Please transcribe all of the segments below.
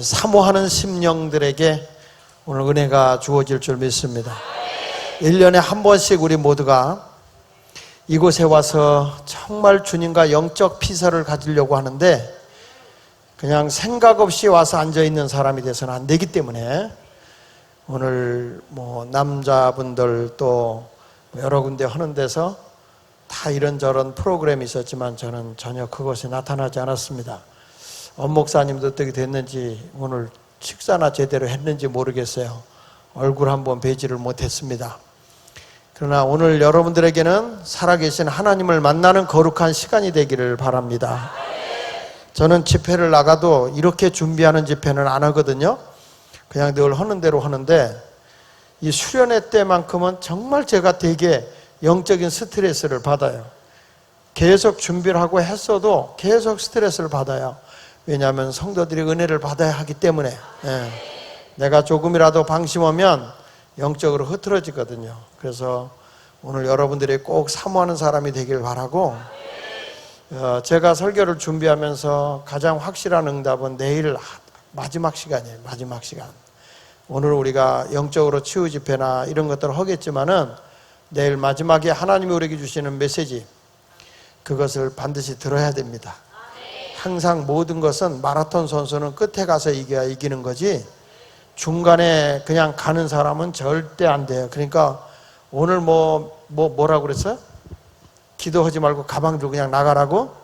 사모하는 심령들에게 오늘 은혜가 주어질 줄 믿습니다. 1년에 한 번씩 우리 모두가 이곳에 와서 정말 주님과 영적 피서를 가지려고 하는데 그냥 생각 없이 와서 앉아있는 사람이 돼서는 안 되기 때문에 오늘 남자분들 또 여러 군데 하는 데서 다 이런저런 프로그램이 있었지만 저는 전혀 그것이 나타나지 않았습니다. 엄목사님도 어떻게 됐는지 오늘 식사나 제대로 했는지 모르겠어요. 얼굴 한번 뵈지를 못했습니다. 그러나 오늘 여러분들에게는 살아계신 하나님을 만나는 거룩한 시간이 되기를 바랍니다. 저는 집회를 나가도 이렇게 준비하는 집회는 안 하거든요. 그냥 늘 하는 대로 하는데 이 수련회 때만큼은 정말 제가 되게 영적인 스트레스를 받아요. 계속 준비를 하고 했어도 계속 스트레스를 받아요. 왜냐하면 성도들이 은혜를 받아야 하기 때문에 내가 조금이라도 방심하면 영적으로 흐트러지거든요. 그래서 오늘 여러분들이 꼭 사모하는 사람이 되길 바라고 제가 설교를 준비하면서 가장 확실한 응답은 내일 마지막 시간이에요. 마지막 시간. 오늘 우리가 영적으로 치유 집회나 이런 것들을 하겠지만은 내일 마지막에 하나님이 우리에게 주시는 메시지 그것을 반드시 들어야 됩니다. 항상 모든 것은 마라톤 선수는 끝에 가서 이겨야 이기는 거지 중간에 그냥 가는 사람은 절대 안 돼요. 그러니까 오늘 뭐라고 그랬어요? 기도하지 말고 가방 들고 그냥 나가라고?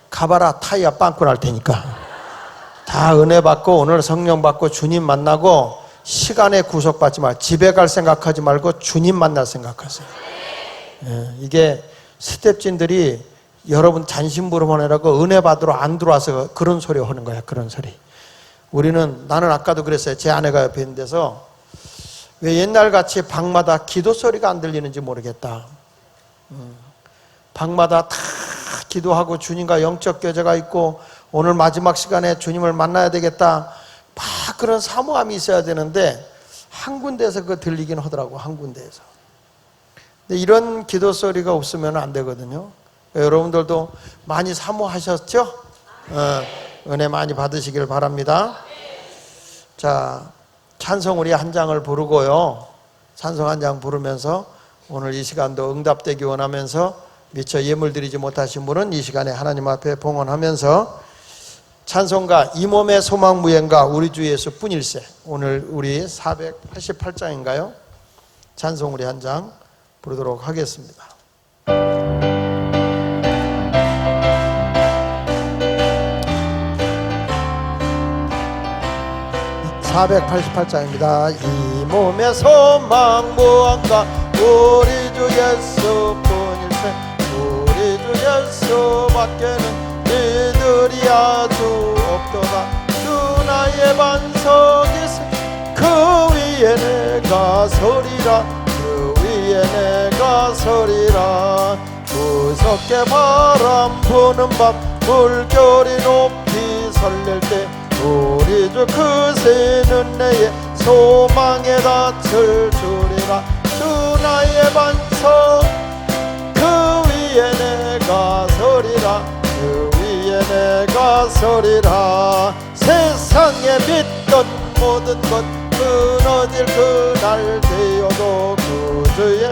가봐라 타이어 빵꾸 날 테니까. 다 은혜 받고 오늘 성령 받고 주님 만나고 시간에 구속받지 말고 집에 갈 생각하지 말고 주님 만날 생각하세요. 이게 스텝진들이 여러분 잔심부름하느라고 은혜 받으러 안 들어와서 그런 소리 하는 거야. 그런 소리. 나는 아까도 그랬어요. 제 아내가 옆에 있는 데서 왜 옛날같이 방마다 기도 소리가 안 들리는지 모르겠다. 방마다 다 기도하고 주님과 영적 교제가 있고 오늘 마지막 시간에 주님을 만나야 되겠다. 막 그런 사모함이 있어야 되는데 한 군데에서 그거 들리긴 하더라고. 한 군데에서. 근데 이런 기도 소리가 없으면 안 되거든요. 여러분들도 많이 사모하셨죠? 은혜 많이 받으시길 바랍니다. 자, 찬송 우리 한 장을 부르고요. 찬송 한 장 부르면서 오늘 이 시간도 응답되기 원하면서 미처 예물 드리지 못하신 분은 이 시간에 하나님 앞에 봉헌하면서 찬송가 이 몸의 소망 무행가 우리 주 예수 뿐일세. 오늘 우리 488장인가요? 찬송 우리 한 장 부르도록 하겠습니다. 488장입니다. 이 몸의 소망 무언가 우리 주 예수뿐일세. 우리 주 예수밖에는 이들이 아주 없도다. 주 나의 반석이세. 그 위에 내가 서리라. 그 위에 내가 서리라. 무섭게 바람 부는 밤 물결이 높이 설렐 때 우리 주 그 새는 내의 소망의 닻을 주리라. 주 나의 반석 그 위에 내가 서리라. 그 위에 내가 서리라. 세상에 믿던 모든 것 끊어질 그날 되어도 구주의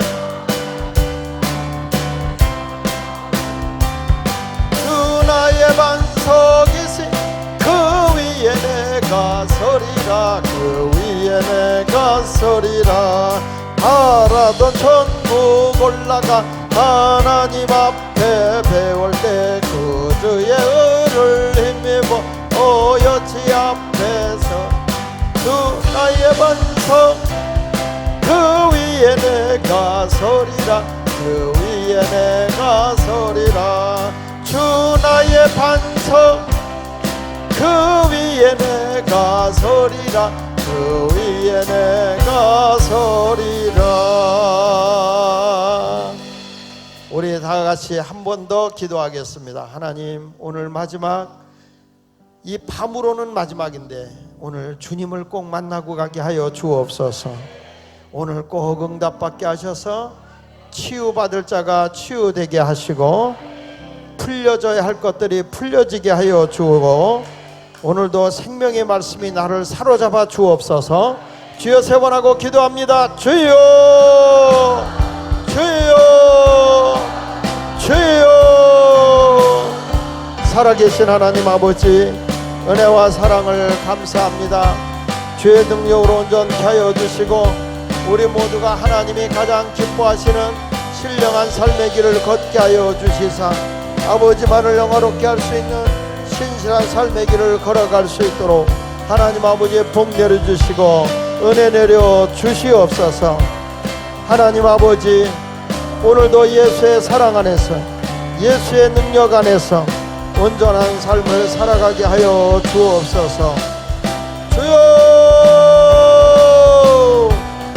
주 나의 반석이시. 그 위에 내가 서리라. 그 위에 내가 서리라. 바라던 천국 올라가 하나님 앞에 배울 때 구주의 의를 힘입어 오여지 앞에서 주 나의 반석 그 위에 내가 서리라. 그 위에 내가 서리라. 주 나의 반석 그 위에 내가 서리라. 그 위에 내가 서리라. 우리 다 같이 한 번 더 기도하겠습니다. 하나님, 오늘 마지막 이 밤으로는 마지막인데 오늘 주님을 꼭 만나고 가게 하여 주옵소서. 오늘 꼭 응답받게 하셔서 치유받을 자가 치유되게 하시고 풀려져야 할 것들이 풀려지게 하여 주고 오늘도 생명의 말씀이 나를 사로잡아 주옵소서. 주여 세 번 하고 기도합니다. 주여 주여 주여. 살아계신 하나님 아버지, 은혜와 사랑을 감사합니다. 주의 능력으로 온전케 하여 주시고 우리 모두가 하나님이 가장 기뻐하시는 신령한 삶의 길을 걷게 하여 주시사 아버지만을 영화롭게 할 수 있는 신실한 삶의 길을 걸어갈 수 있도록 하나님 아버지의 복 내려주시고 은혜 내려 주시옵소서. 하나님 아버지, 오늘도 예수의 사랑 안에서 예수의 능력 안에서 온전한 삶을 살아가게 하여 주옵소서. 주여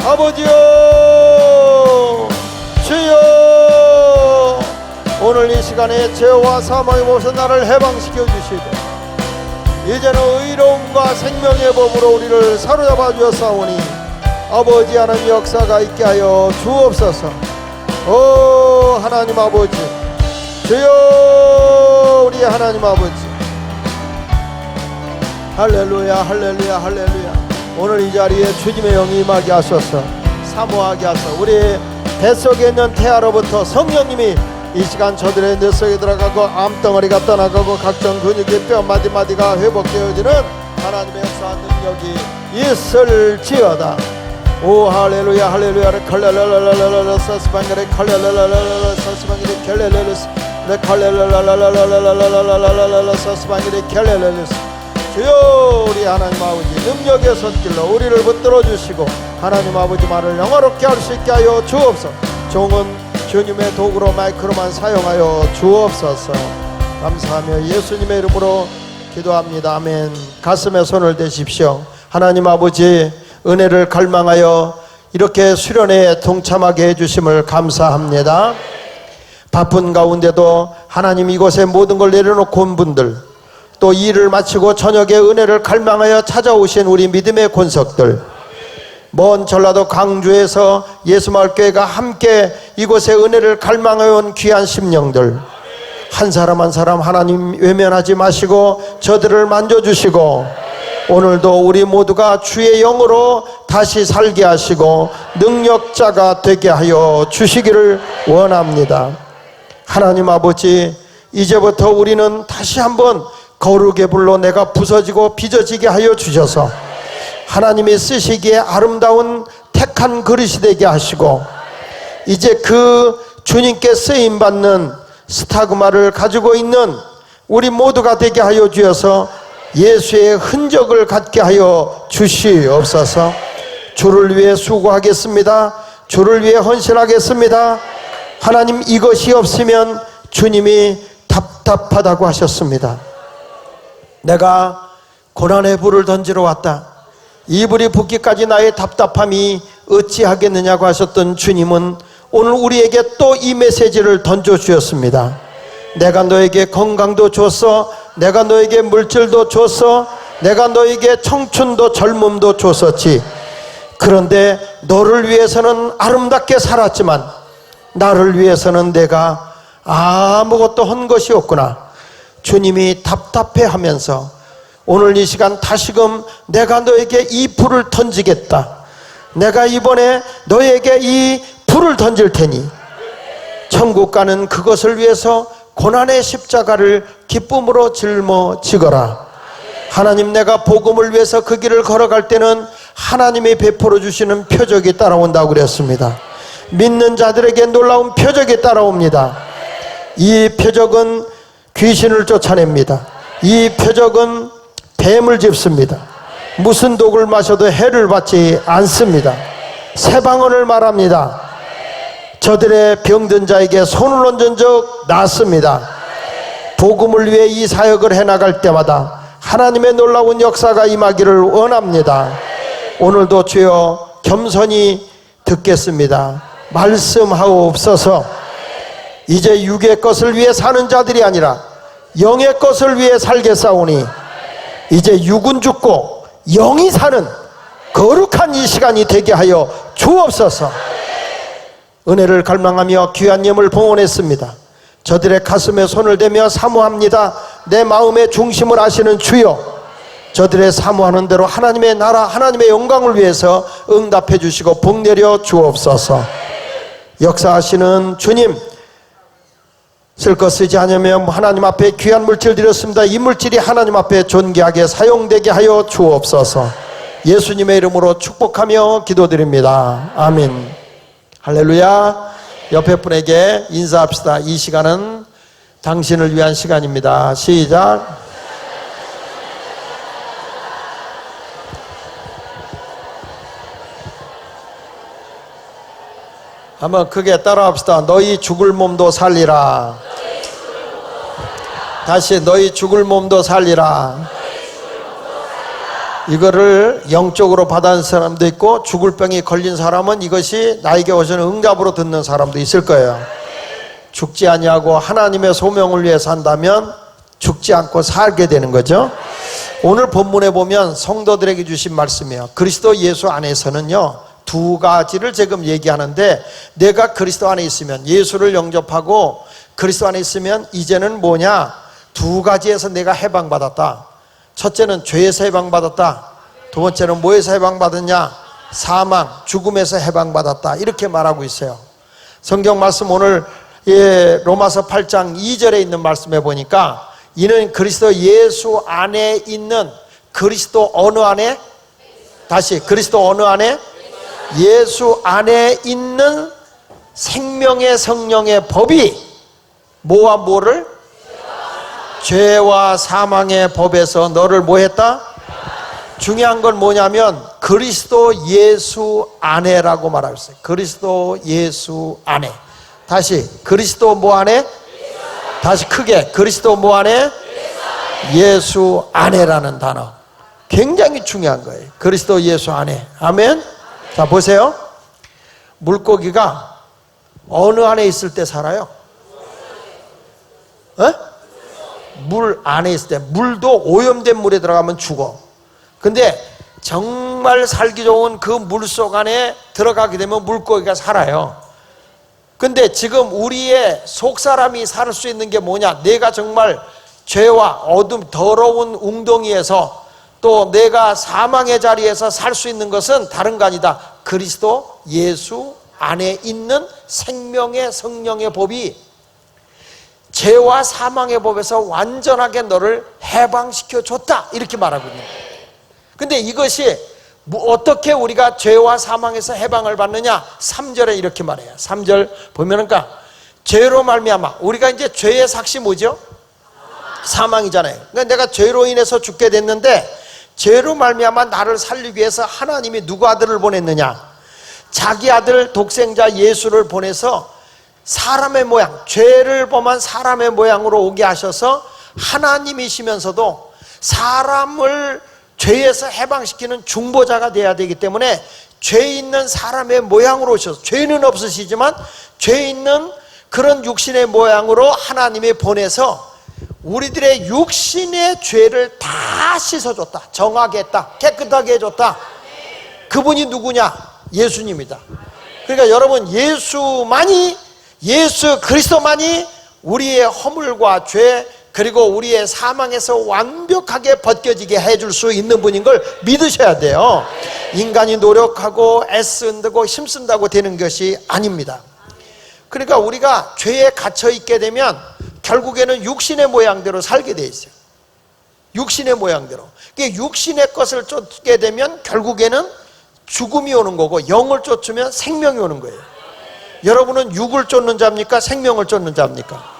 아버지여 주여, 오늘 이 시간에 죄와 사망의 몸에서 나를 해방시켜 주시고 이제는 의로움과 생명의 법으로 우리를 사로잡아 주었사오니 아버지 하나님 역사가 있게 하여 주옵소서. 오 하나님 아버지, 주여 우리 하나님 아버지, 할렐루야 할렐루야 할렐루야. 오늘 이 자리에 주님의 영이 임하게 하소서. 사모하게 하소서. 우리 뱃속에 있는 태아로부터 성령님이 이 시간 저들의 뇌속에 들어가고 암덩어리가 떠나가고 각종 근육의 뼈 마디마디가 회복되어지는 하나님의 역사 능력이 있을지어다. 오 할렐루야 할렐루야. 칼렐렐렐렐렐 서스방그레 칼렐렐렐렐렐 서스방그레 켈렐렐레 칼렐렐렐렐렐렐 서스방그레 켈렐렐레. 주여 우리 하나님 아버지 능력의 손길로 우리를 붙들어 주시고 하나님 아버지 말을 영화롭게 할 수 있게 하여 주옵소서. 종은 주님의 도구로 마이크로만 사용하여 주옵소서. 감사하며 예수님의 이름으로 기도합니다. 아멘. 가슴에 손을 대십시오. 하나님 아버지, 은혜를 갈망하여 이렇게 수련회에 동참하게 해주심을 감사합니다. 바쁜 가운데도 하나님 이곳에 모든 걸 내려놓고 온 분들, 또 일을 마치고 저녁에 은혜를 갈망하여 찾아오신 우리 믿음의 권석들, 먼 전라도 광주에서 예수마을교회가 함께 이곳에 은혜를 갈망하여 온 귀한 심령들, 한 사람 한 사람 하나님 외면하지 마시고 저들을 만져주시고 오늘도 우리 모두가 주의 영으로 다시 살게 하시고 능력자가 되게 하여 주시기를 원합니다. 하나님 아버지, 이제부터 우리는 다시 한번 거룩의 불로 내가 부서지고 빚어지게 하여 주셔서 하나님이 쓰시기에 아름다운 택한 그릇이 되게 하시고 이제 그 주님께 쓰임받는 스타그마를 가지고 있는 우리 모두가 되게 하여 주셔서 예수의 흔적을 갖게 하여 주시옵소서. 주를 위해 수고하겠습니다. 주를 위해 헌신하겠습니다. 하나님, 이것이 없으면 주님이 답답하다고 하셨습니다. 내가 고난의 불을 던지러 왔다. 이 불이 붙기까지 나의 답답함이 어찌하겠느냐고 하셨던 주님은 오늘 우리에게 또 이 메시지를 던져주셨습니다. 내가 너에게 건강도 줬어. 내가 너에게 물질도 줬어. 내가 너에게 청춘도 젊음도 줬었지. 그런데 너를 위해서는 아름답게 살았지만 나를 위해서는 내가 아무것도 한 것이 없구나. 주님이 답답해하면서 오늘 이 시간 다시금 내가 너에게 이 불을 던지겠다. 내가 이번에 너에게 이 불을 던질 테니 천국 가는 그것을 위해서 고난의 십자가를 기쁨으로 짊어지거라. 하나님, 내가 복음을 위해서 그 길을 걸어갈 때는 하나님이 베풀어 주시는 표적이 따라온다고 그랬습니다. 믿는 자들에게 놀라운 표적이 따라옵니다. 이 표적은 귀신을 쫓아냅니다. 이 표적은 뱀을 짚습니다. 무슨 독을 마셔도 해를 받지 않습니다. 새 방언을 말합니다. 저들의 병든 자에게 손을 얹은 적 낫습니다. 복음을 위해 이 사역을 해나갈 때마다 하나님의 놀라운 역사가 임하기를 원합니다. 오늘도 주여 겸손히 듣겠습니다. 말씀하옵소서. 이제 육의 것을 위해 사는 자들이 아니라 영의 것을 위해 살겠사오니 이제 육은 죽고 영이 사는 거룩한 이 시간이 되게 하여 주옵소서. 은혜를 갈망하며 귀한 예물 봉헌했습니다. 저들의 가슴에 손을 대며 사모합니다. 내 마음의 중심을 아시는 주여, 저들의 사모하는 대로 하나님의 나라 하나님의 영광을 위해서 응답해 주시고 복 내려 주옵소서. 역사하시는 주님, 쓸 것 쓰지 않으면 하나님 앞에 귀한 물질 드렸습니다. 이 물질이 하나님 앞에 존귀하게 사용되게 하여 주옵소서. 예수님의 이름으로 축복하며 기도드립니다. 아멘. 할렐루야. 옆에 분에게 인사합시다. 이 시간은 당신을 위한 시간입니다. 시작. 한번 크게 따라합시다. 너희 죽을 몸도 살리라. 다시 너희 죽을 몸도 살리라. 이거를 영적으로 받은 사람도 있고 죽을 병이 걸린 사람은 이것이 나에게 오시는 응답으로 듣는 사람도 있을 거예요. 죽지 아니하고 하나님의 소명을 위해 산다면 죽지 않고 살게 되는 거죠. 오늘 본문에 보면 성도들에게 주신 말씀이에요. 그리스도 예수 안에서는요, 두 가지를 지금 얘기하는데, 내가 그리스도 안에 있으면, 예수를 영접하고 그리스도 안에 있으면 이제는 뭐냐? 두 가지에서 내가 해방받았다. 첫째는 죄에서 해방받았다. 두 번째는 뭐에서 해방받았냐? 사망, 죽음에서 해방받았다. 이렇게 말하고 있어요. 성경 말씀 오늘 로마서 8장 2절에 있는 말씀에 보니까, 이는 그리스도 예수 안에 있는, 그리스도 어느 안에? 다시 그리스도 어느 안에? 예수 안에 있는 생명의 성령의 법이 뭐와 뭐를? 죄와 사망의 법에서 너를 뭐 했다? 중요한 건 뭐냐면 그리스도 예수 안에라고 말하고 있어요. 그리스도 예수 안에. 다시 그리스도 뭐 안에? 다시 크게 그리스도 뭐 안에? 예수 안에라는 단어 굉장히 중요한 거예요. 그리스도 예수 안에. 아멘. 자 보세요. 물고기가 어느 안에 있을 때 살아요? 물 안에 있을 때. 물도 오염된 물에 들어가면 죽어. 근데 정말 살기 좋은 그 물속 안에 들어가게 되면 물고기가 살아요. 근데 지금 우리의 속사람이 살 수 있는 게 뭐냐? 내가 정말 죄와 어둠 더러운 웅덩이에서 또 내가 사망의 자리에서 살 수 있는 것은 다른 거 아니다. 그리스도 예수 안에 있는 생명의 성령의 법이 죄와 사망의 법에서 완전하게 너를 해방시켜 줬다. 이렇게 말하고 있는 거예요. 근데 이것이 어떻게 우리가 죄와 사망에서 해방을 받느냐? 3절에 이렇게 말해요. 3절 보면은 죄로 말미암아, 우리가 이제 죄의 삭시 뭐죠? 사망이잖아요. 그러니까 내가 죄로 인해서 죽게 됐는데, 죄로 말미암아 나를 살리기 위해서 하나님이 누구 아들을 보냈느냐? 자기 아들 독생자 예수를 보내서 사람의 모양, 죄를 범한 사람의 모양으로 오게 하셔서 하나님이시면서도 사람을 죄에서 해방시키는 중보자가 돼야 되기 때문에 죄 있는 사람의 모양으로 오셔서, 죄는 없으시지만 죄 있는 그런 육신의 모양으로 하나님이 보내서 우리들의 육신의 죄를 다 씻어줬다. 정하게 했다. 깨끗하게 해줬다. 그분이 누구냐? 예수님이다. 그러니까 여러분, 예수 그리스도만이 우리의 허물과 죄 그리고 우리의 사망에서 완벽하게 벗겨지게 해줄 수 있는 분인 걸 믿으셔야 돼요. 인간이 노력하고 애쓴다고 힘쓴다고 되는 것이 아닙니다. 그러니까 우리가 죄에 갇혀 있게 되면 결국에는 육신의 모양대로 살게 돼 있어요. 육신의 모양대로. 육신의 것을 쫓게 되면 결국에는 죽음이 오는 거고, 영을 쫓으면 생명이 오는 거예요. 여러분은 육을 쫓는 자입니까? 생명을 쫓는 자입니까?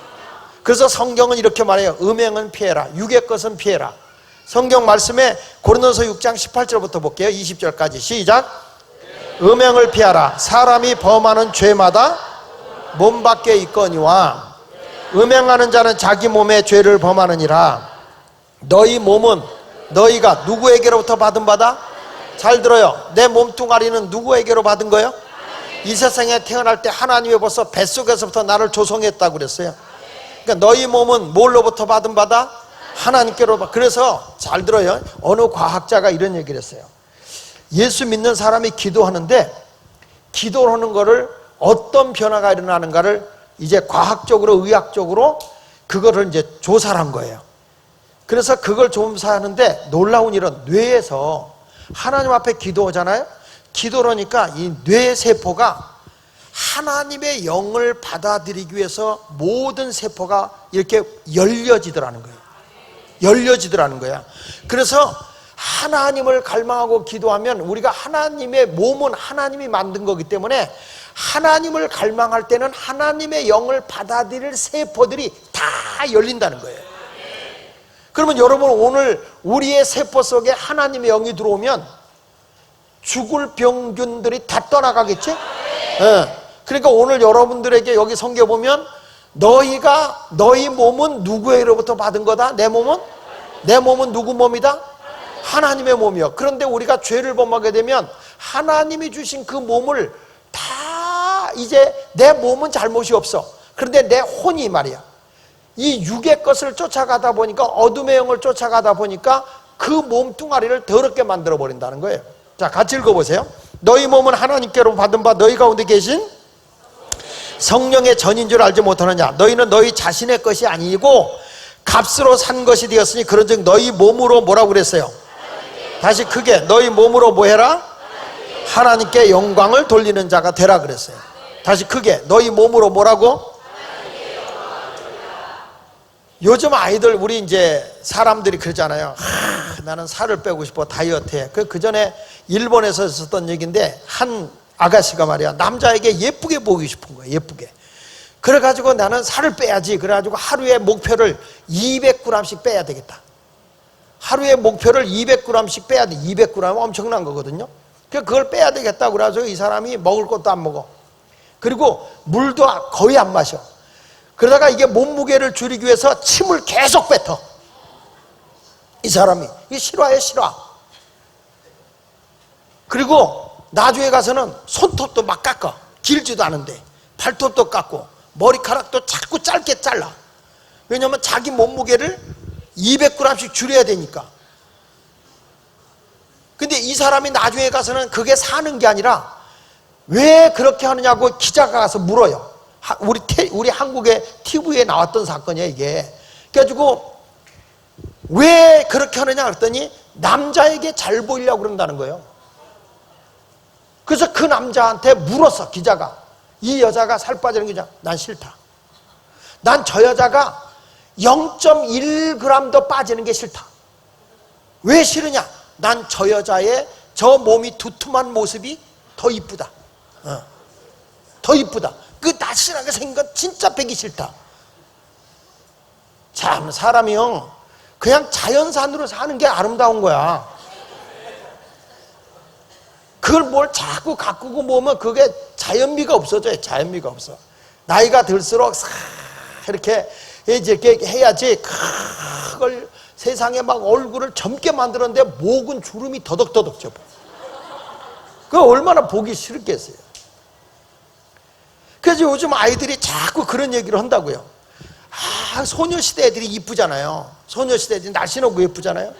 그래서 성경은 이렇게 말해요. 음행은 피해라. 육의 것은 피해라. 성경 말씀에 고린도서 6장 18절부터 볼게요. 20절까지 시작. 음행을 피하라. 사람이 범하는 죄마다 몸 밖에 있거니와 음행하는 자는 자기 몸에 죄를 범하느니라. 너희 몸은 너희가 누구에게로부터 받은 바다? 잘 들어요. 내 몸뚱아리는 누구에게로 받은 거예요? 이 세상에 태어날 때 하나님이 벌써 뱃속에서부터 나를 조성했다고 그랬어요. 그러니까 너희 몸은 뭘로부터 받은 바다? 하나님께로. 그래서 잘 들어요. 어느 과학자가 이런 얘기를 했어요. 예수 믿는 사람이 기도하는데 기도를 하는 거를 어떤 변화가 일어나는가를 이제 과학적으로 의학적으로 그거를 이제 조사를 한 거예요. 그래서 그걸 조음사하는데 놀라운 일은 뇌에서 하나님 앞에 기도하잖아요. 기도하니까 이 뇌 세포가 하나님의 영을 받아들이기 위해서 모든 세포가 이렇게 열려지더라는 거예요. 열려지더라는 거야. 그래서 하나님을 갈망하고 기도하면 우리가 하나님의 몸은 하나님이 만든 거기 때문에 하나님을 갈망할 때는 하나님의 영을 받아들일 세포들이 다 열린다는 거예요. 그러면 여러분 오늘 우리의 세포 속에 하나님의 영이 들어오면 죽을 병균들이 다 떠나가겠지? 네. 그러니까 오늘 여러분들에게 여기 성경 보면 너희 몸은 누구에게로부터 받은 거다? 내 몸은 누구 몸이다? 하나님의 몸이요. 그런데 우리가 죄를 범하게 되면 하나님이 주신 그 몸을 다 이제 내 몸은 잘못이 없어. 그런데 내 혼이 말이야. 이 육의 것을 쫓아가다 보니까 어둠의 영을 쫓아가다 보니까 그 몸뚱아리를 더럽게 만들어 버린다는 거예요. 자, 같이 읽어보세요. 너희 몸은 하나님께로 받은 바 너희 가운데 계신 성령의 전인 줄 알지 못하느냐. 너희는 너희 자신의 것이 아니고 값으로 산 것이 되었으니 그런즉 너희 몸으로 뭐라고 그랬어요? 다시 크게 너희 몸으로 뭐 해라? 하나님께 영광을 돌리는 자가 되라 그랬어요. 다시 크게 너희 몸으로 뭐라고? 요즘 아이들 우리 이제 사람들이 그러잖아요. 나는 살을 빼고 싶어 다이어트해. 그 전에 일본에서 있었던 얘기인데 한 아가씨가 말이야 남자에게 예쁘게 보이고 싶은 거야. 예쁘게. 그래가지고 나는 살을 빼야지. 그래가지고 하루에 목표를 200g씩 빼야 되겠다. 하루에 목표를 200g씩 빼야 돼. 200g은 엄청난 거거든요. 그걸 빼야 되겠다. 그래가지고 이 사람이 먹을 것도 안 먹어. 그리고 물도 거의 안 마셔. 그러다가 이게 몸무게를 줄이기 위해서 침을 계속 뱉어. 이 사람이. 이게 싫어해, 싫어. 그리고 나중에 가서는 손톱도 막 깎아. 길지도 않은데. 발톱도 깎고 머리카락도 자꾸 짧게 잘라. 왜냐하면 자기 몸무게를 200g씩 줄여야 되니까. 근데 이 사람이 나중에 가서는 그게 사는 게 아니라 왜 그렇게 하느냐고 기자가 가서 물어요. 우리 한국의 TV에 나왔던 사건이에요, 이게. 그래가지고 왜 그렇게 하느냐 그랬더니 남자에게 잘 보이려고 그런다는 거예요. 그래서 그 남자한테 물었어, 기자가. 이 여자가 살 빠지는 게 난 싫다. 난 저 여자가 0.1g도 빠지는 게 싫다. 왜 싫으냐? 난 저 여자의 저 몸이 두툼한 모습이 더 이쁘다. 더 이쁘다. 그 날씬하게 생긴 건 진짜 빼기 싫다. 참 사람이요 그냥 자연산으로 사는 게 아름다운 거야. 그걸 뭘 자꾸 가꾸고 보면 그게 자연미가 없어져요. 자연미가 없어. 나이가 들수록 싹 이렇게 해야지 그걸 세상에 막 얼굴을 젊게 만들었는데 목은 주름이 더덕더덕 접어. 그거 얼마나 보기 싫겠어요. 그래서 요즘 아이들이 자꾸 그런 얘기를 한다고요. 소녀시대 애들이 이쁘잖아요. 소녀시대 애들이 날씬하고 예쁘잖아요.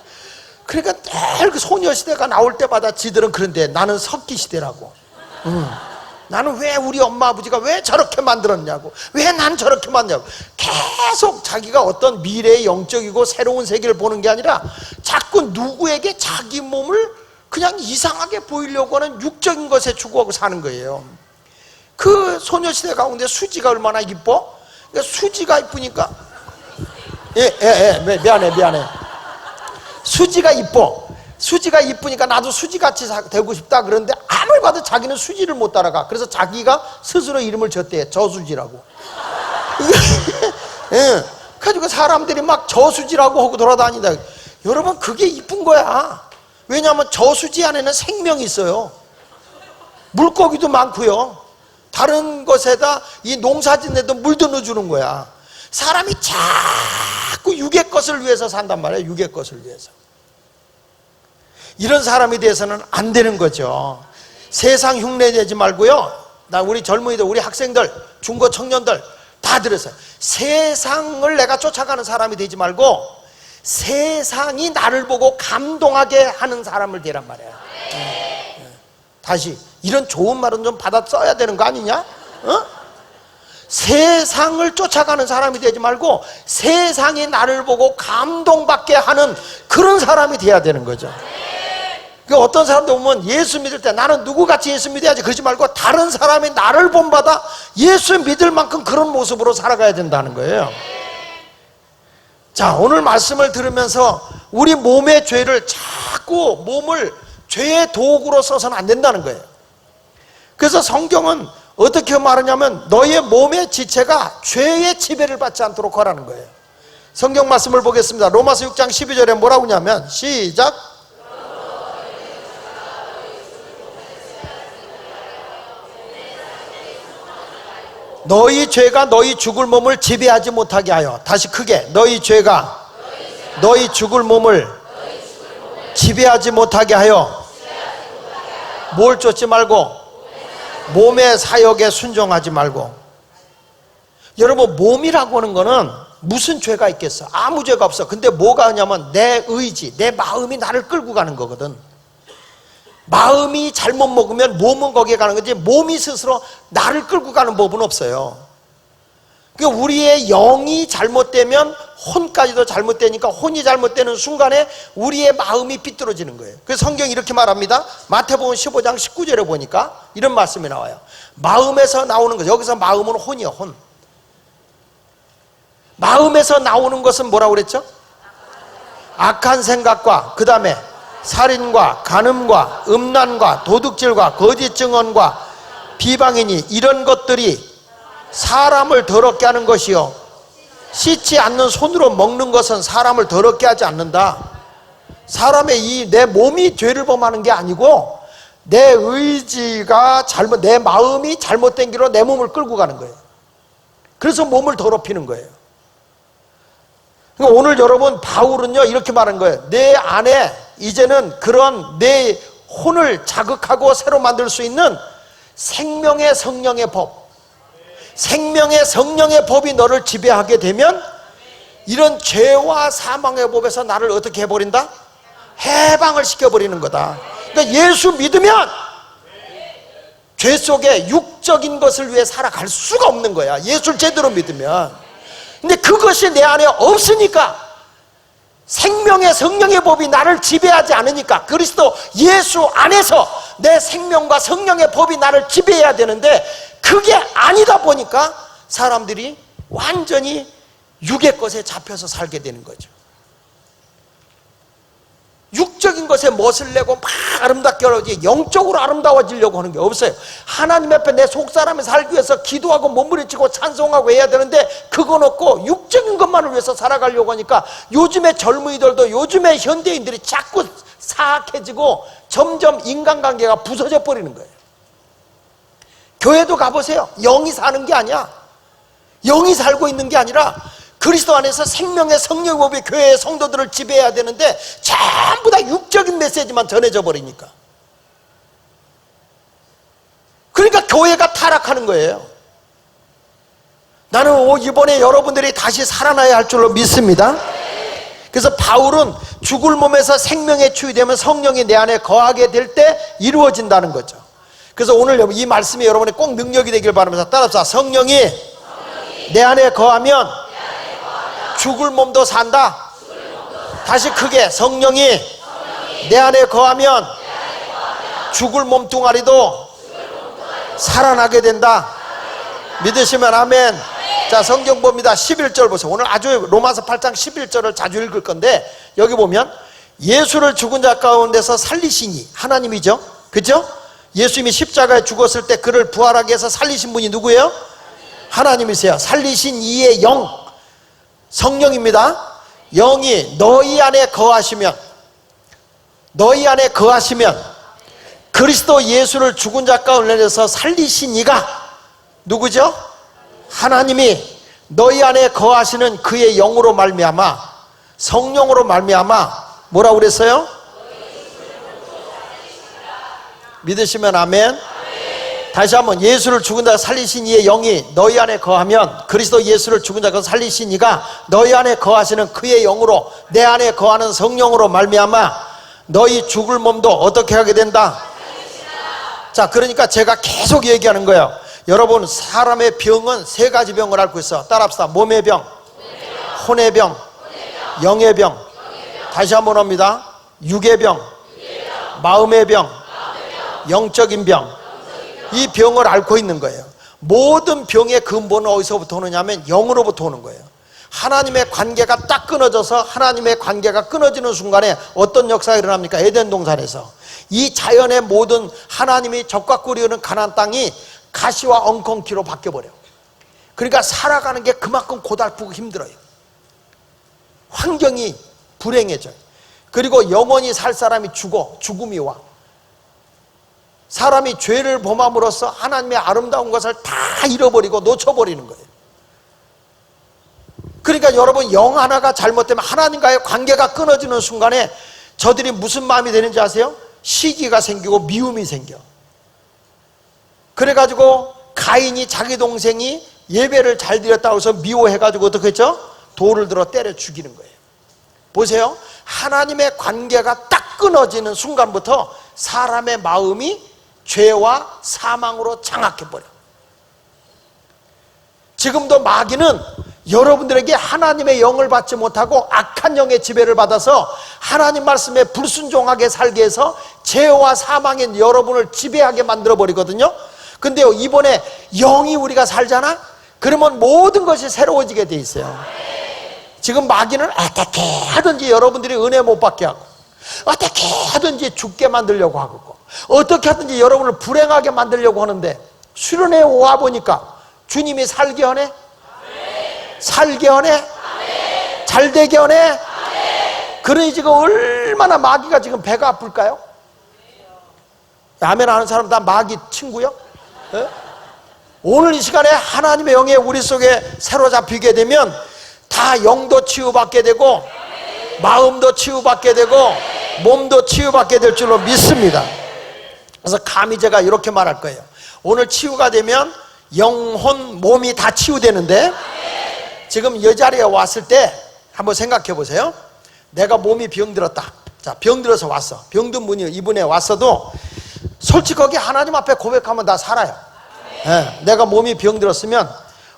그러니까 늘 그 소녀시대가 나올 때마다 지들은 그런데 나는 석기시대라고. 나는 왜 우리 엄마 아버지가 왜 저렇게 만들었냐고. 왜 난 저렇게 만들냐고. 계속 자기가 어떤 미래의 영적이고 새로운 세계를 보는 게 아니라 자꾸 누구에게 자기 몸을 그냥 이상하게 보이려고 하는 육적인 것에 추구하고 사는 거예요. 그 소녀시대 가운데 수지가 얼마나 이뻐? 그러니까 수지가 이쁘니까 미안해. 수지가 이뻐. 수지가 이쁘니까 나도 수지같이 되고 싶다. 그런데 아무리 봐도 자기는 수지를 못 따라가. 그래서 자기가 스스로 이름을 졌대. 저수지라고. 그래가지고 사람들이 막 저수지라고 하고 돌아다니다. 여러분 그게 이쁜 거야. 왜냐하면 저수지 안에는 생명이 있어요. 물고기도 많고요. 다른 것에다 이 농사짓는데도 물도 넣어주는 거야. 사람이 자꾸 육의 것을 위해서 산단 말이에요. 육의 것을 위해서. 이런 사람이 돼서는 안 되는 거죠. 세상 흉내 내지 말고요. 우리 젊은이들, 우리 학생들, 중고 청년들 다 들었어요. 세상을 내가 쫓아가는 사람이 되지 말고 세상이 나를 보고 감동하게 하는 사람을 되란 말이에요. 다시 이런 좋은 말은 좀 받아 써야 되는 거 아니냐? 세상을 쫓아가는 사람이 되지 말고 세상이 나를 보고 감동받게 하는 그런 사람이 돼야 되는 거죠. 그러니까 어떤 사람도 보면 예수 믿을 때 나는 누구같이 예수 믿어야지 그러지 말고 다른 사람이 나를 본받아 예수 믿을 만큼 그런 모습으로 살아가야 된다는 거예요. 자, 오늘 말씀을 들으면서 우리 몸의 죄를 자꾸 몸을 죄의 도구로 써서는 안 된다는 거예요. 그래서 성경은 어떻게 말하냐면 너의 몸의 지체가 죄의 지배를 받지 않도록 하라는 거예요. 성경 말씀을 보겠습니다. 로마서 6장 12절에 뭐라고 하냐면 시작. 너희 죄가 너희 죽을 몸을 지배하지 못하게 하여. 다시 크게. 너희 죄가 너희 죽을 몸을 지배하지 못하게 하여. 뭘 쫓지 말고? 몸의 사역에 순종하지 말고. 여러분, 몸이라고 하는 거는 무슨 죄가 있겠어? 아무 죄가 없어. 근데 뭐가 하냐면 내 의지, 내 마음이 나를 끌고 가는 거거든. 마음이 잘못 먹으면 몸은 거기에 가는 거지 몸이 스스로 나를 끌고 가는 법은 없어요. 그러니까 우리의 영이 잘못되면 혼까지도 잘못되니까 혼이 잘못되는 순간에 우리의 마음이 삐뚤어지는 거예요. 그래서 성경이 이렇게 말합니다. 마태복음 15장 19절에 보니까 이런 말씀이 나와요. 마음에서 나오는 것, 여기서 마음은 혼이요, 혼. 마음에서 나오는 것은 뭐라고 그랬죠? 악한 생각과 그 다음에 살인과 간음과 음란과 도둑질과 거짓 증언과 비방이니 이런 것들이 사람을 더럽게 하는 것이요 씻지 않는 손으로 먹는 것은 사람을 더럽게 하지 않는다. 사람의 이 내 몸이 죄를 범하는 게 아니고 내 의지가 내 마음이 잘못된 길로 내 몸을 끌고 가는 거예요. 그래서 몸을 더럽히는 거예요. 그러니까 오늘 여러분 바울은요 이렇게 말한 거예요. 내 안에 이제는 그런 내 혼을 자극하고 새로 만들 수 있는 생명의 성령의 법, 생명의 성령의 법이 너를 지배하게 되면 이런 죄와 사망의 법에서 나를 어떻게 해버린다? 해방을 시켜버리는 거다. 그러니까 예수 믿으면 죄 속에 육적인 것을 위해 살아갈 수가 없는 거야. 예수를 제대로 믿으면. 근데 그것이 내 안에 없으니까 생명의 성령의 법이 나를 지배하지 않으니까 그리스도 예수 안에서 내 생명과 성령의 법이 나를 지배해야 되는데 그게 아니다 보니까 사람들이 완전히 육의 것에 잡혀서 살게 되는 거죠. 육적인 것에 멋을 내고 막 아름답게 하지 영적으로 아름다워지려고 하는 게 없어요. 하나님 앞에 내 속사람이 살기 위해서 기도하고 몸부림치고 찬송하고 해야 되는데 그건 없고 육적인 것만을 위해서 살아가려고 하니까 요즘의 젊은이들도 요즘의 현대인들이 자꾸 사악해지고 점점 인간관계가 부서져 버리는 거예요. 교회도 가보세요. 영이 사는 게 아니야. 영이 살고 있는 게 아니라 그리스도 안에서 생명의 성령의 법이 교회의 성도들을 지배해야 되는데 전부 다 육적인 메시지만 전해져 버리니까. 그러니까 교회가 타락하는 거예요. 나는 이번에 여러분들이 다시 살아나야 할 줄로 믿습니다. 그래서 바울은 죽을 몸에서 생명에 추이되면 성령이 내 안에 거하게 될 때 이루어진다는 거죠. 그래서 오늘 이 말씀이 여러분의 꼭 능력이 되길 바라면서 따라서 성령이 내 안에 거하면 죽을 몸도 산다. 다시 크게 성령이 내 안에 거하면 죽을 몸뚱아리도 살아나게 된다. 믿으시면 아멘. 자, 성경 봅니다. 11절 보세요. 오늘 아주 로마서 8장 11절을 자주 읽을 건데 여기 보면 예수를 죽은 자 가운데서 살리시니 하나님이죠. 그죠? 예수님이 십자가에 죽었을 때 그를 부활하게 해서 살리신 분이 누구예요? 하나님이세요. 살리신 이의 영, 성령입니다. 영이 너희 안에 거하시면 그리스도 예수를 죽은 자 가운데서 살리신 이가 누구죠? 하나님이 너희 안에 거하시는 그의 영으로 말미암아 성령으로 말미암아 뭐라고 그랬어요? 믿으시면 아멘. 다시 한번 예수를 죽은 자 살리신 이의 영이 너희 안에 거하면 그리스도 예수를 죽은 자 살리신 이가 너희 안에 거하시는 그의 영으로 내 안에 거하는 성령으로 말미암아 너희 죽을 몸도 어떻게 하게 된다? 자, 그러니까 제가 계속 얘기하는 거예요. 여러분, 사람의 병은 세 가지 병을 앓고 있어. 따라합시다. 몸의 병, 혼의 병, 영의 병. 다시 한번 합니다. 육의 병, 마음의 병, 영적인 병. 이 병을 앓고 있는 거예요. 모든 병의 근본은 어디서부터 오느냐면 영으로부터 오는 거예요. 하나님의 관계가 딱 끊어져서 하나님의 관계가 끊어지는 순간에 어떤 역사가 일어납니까? 에덴 동산에서 이 자연의 모든 하나님이 적과 꿀이오는 가나안 땅이 가시와 엉겅퀴로 바뀌어버려요. 그러니까 살아가는 게 그만큼 고달프고 힘들어요. 환경이 불행해져요. 그리고 영원히 살 사람이 죽음이 와. 사람이 죄를 범함으로써 하나님의 아름다운 것을 다 잃어버리고 놓쳐버리는 거예요. 그러니까 여러분, 영 하나가 잘못되면 하나님과의 관계가 끊어지는 순간에 저들이 무슨 마음이 되는지 아세요? 시기가 생기고 미움이 생겨. 그래가지고 가인이 자기 동생이 예배를 잘 드렸다고 해서 미워해가지고 어떻게 했죠? 돌을 들어 때려 죽이는 거예요. 보세요. 하나님의 관계가 딱 끊어지는 순간부터 사람의 마음이 죄와 사망으로 장악해버려. 지금도 마귀는 여러분들에게 하나님의 영을 받지 못하고 악한 영의 지배를 받아서 하나님 말씀에 불순종하게 살게 해서 죄와 사망인 여러분을 지배하게 만들어버리거든요. 근데 이번에 영이 우리가 살잖아? 그러면 모든 것이 새로워지게 돼 있어요. 지금 마귀는 어떻게 하든지 여러분들이 은혜 못 받게 하고, 어떻게 하든지 죽게 만들려고 하고, 어떻게 하든지 여러분을 불행하게 만들려고 하는데, 수련회 와보니까 주님이 살게 하네? 살게 하네? 잘 되게 하네? 그러니 지금 얼마나 마귀가 지금 배가 아플까요? 아멘 하는 사람 다 마귀 친구요? 네? 오늘 이 시간에 하나님의 영이 우리 속에 새로 잡히게 되면 다 영도 치유받게 되고 마음도 치유받게 되고 몸도 치유받게 될 줄로 믿습니다. 그래서 감히 제가 이렇게 말할 거예요. 오늘 치유가 되면 영혼, 몸이 다 치유되는데, 지금 이 자리에 왔을 때 한번 생각해 보세요. 내가 몸이 병들었다. 자, 병들어서 왔어. 병든 분이 이분에 왔어도 솔직하게 하나님 앞에 고백하면 다 살아요. 네, 내가 몸이 병들었으면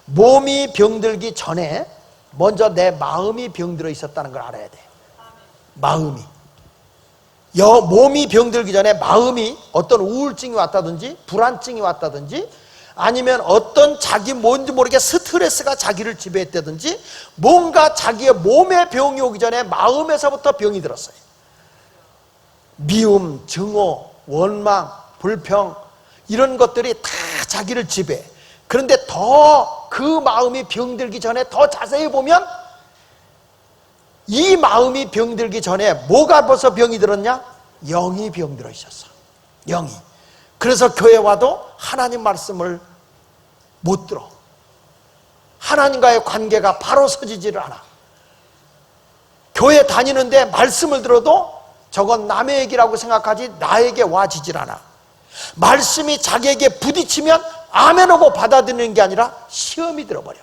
몸이 병들기 전에 먼저 내 마음이 병들어 있었다는 걸 알아야 돼. 마음이. 몸이 병들기 전에 마음이 어떤 우울증이 왔다든지 불안증이 왔다든지 아니면 어떤 자기 뭔지 모르게 스트레스가 자기를 지배했다든지 뭔가 자기의 몸에 병이 오기 전에 마음에서부터 병이 들었어요. 미움, 증오, 원망, 불평 이런 것들이 다 자기를 지배해. 그런데 더 그 마음이 병들기 전에 더 자세히 보면 이 마음이 병들기 전에 뭐가 벌써 병이 들었냐? 영이 병들어 있었어. 영이. 그래서 교회 와도 하나님 말씀을 못 들어. 하나님과의 관계가 바로 서지지를 않아. 교회 다니는데 말씀을 들어도 저건 남의 얘기라고 생각하지 나에게 와지질 않아. 말씀이 자기에게 부딪히면 아멘하고 받아들이는 게 아니라 시험이 들어버려.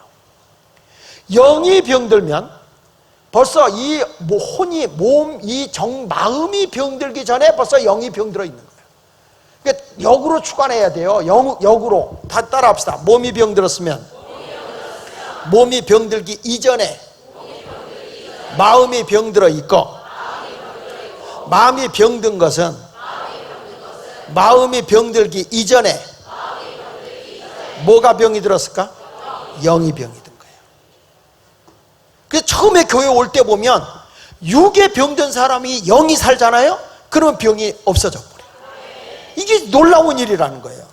영이 병들면 벌써 이 혼이 마음이 병들기 전에 벌써 영이 병들어 있는 거예요. 그러니까 역으로 추관해야 돼요. 역으로. 다 따라합시다. 몸이 병들었으면 몸이 병들기 이전에 마음이 병들어 있고, 마음이 병든 것은 마음이 병들기 이전에 뭐가 병이 들었을까? 영이 병이 든 거예요. 그래서 처음에 교회 올 때 보면 육에 병든 사람이 영이 살잖아요? 그러면 병이 없어져 버려요. 이게 놀라운 일이라는 거예요.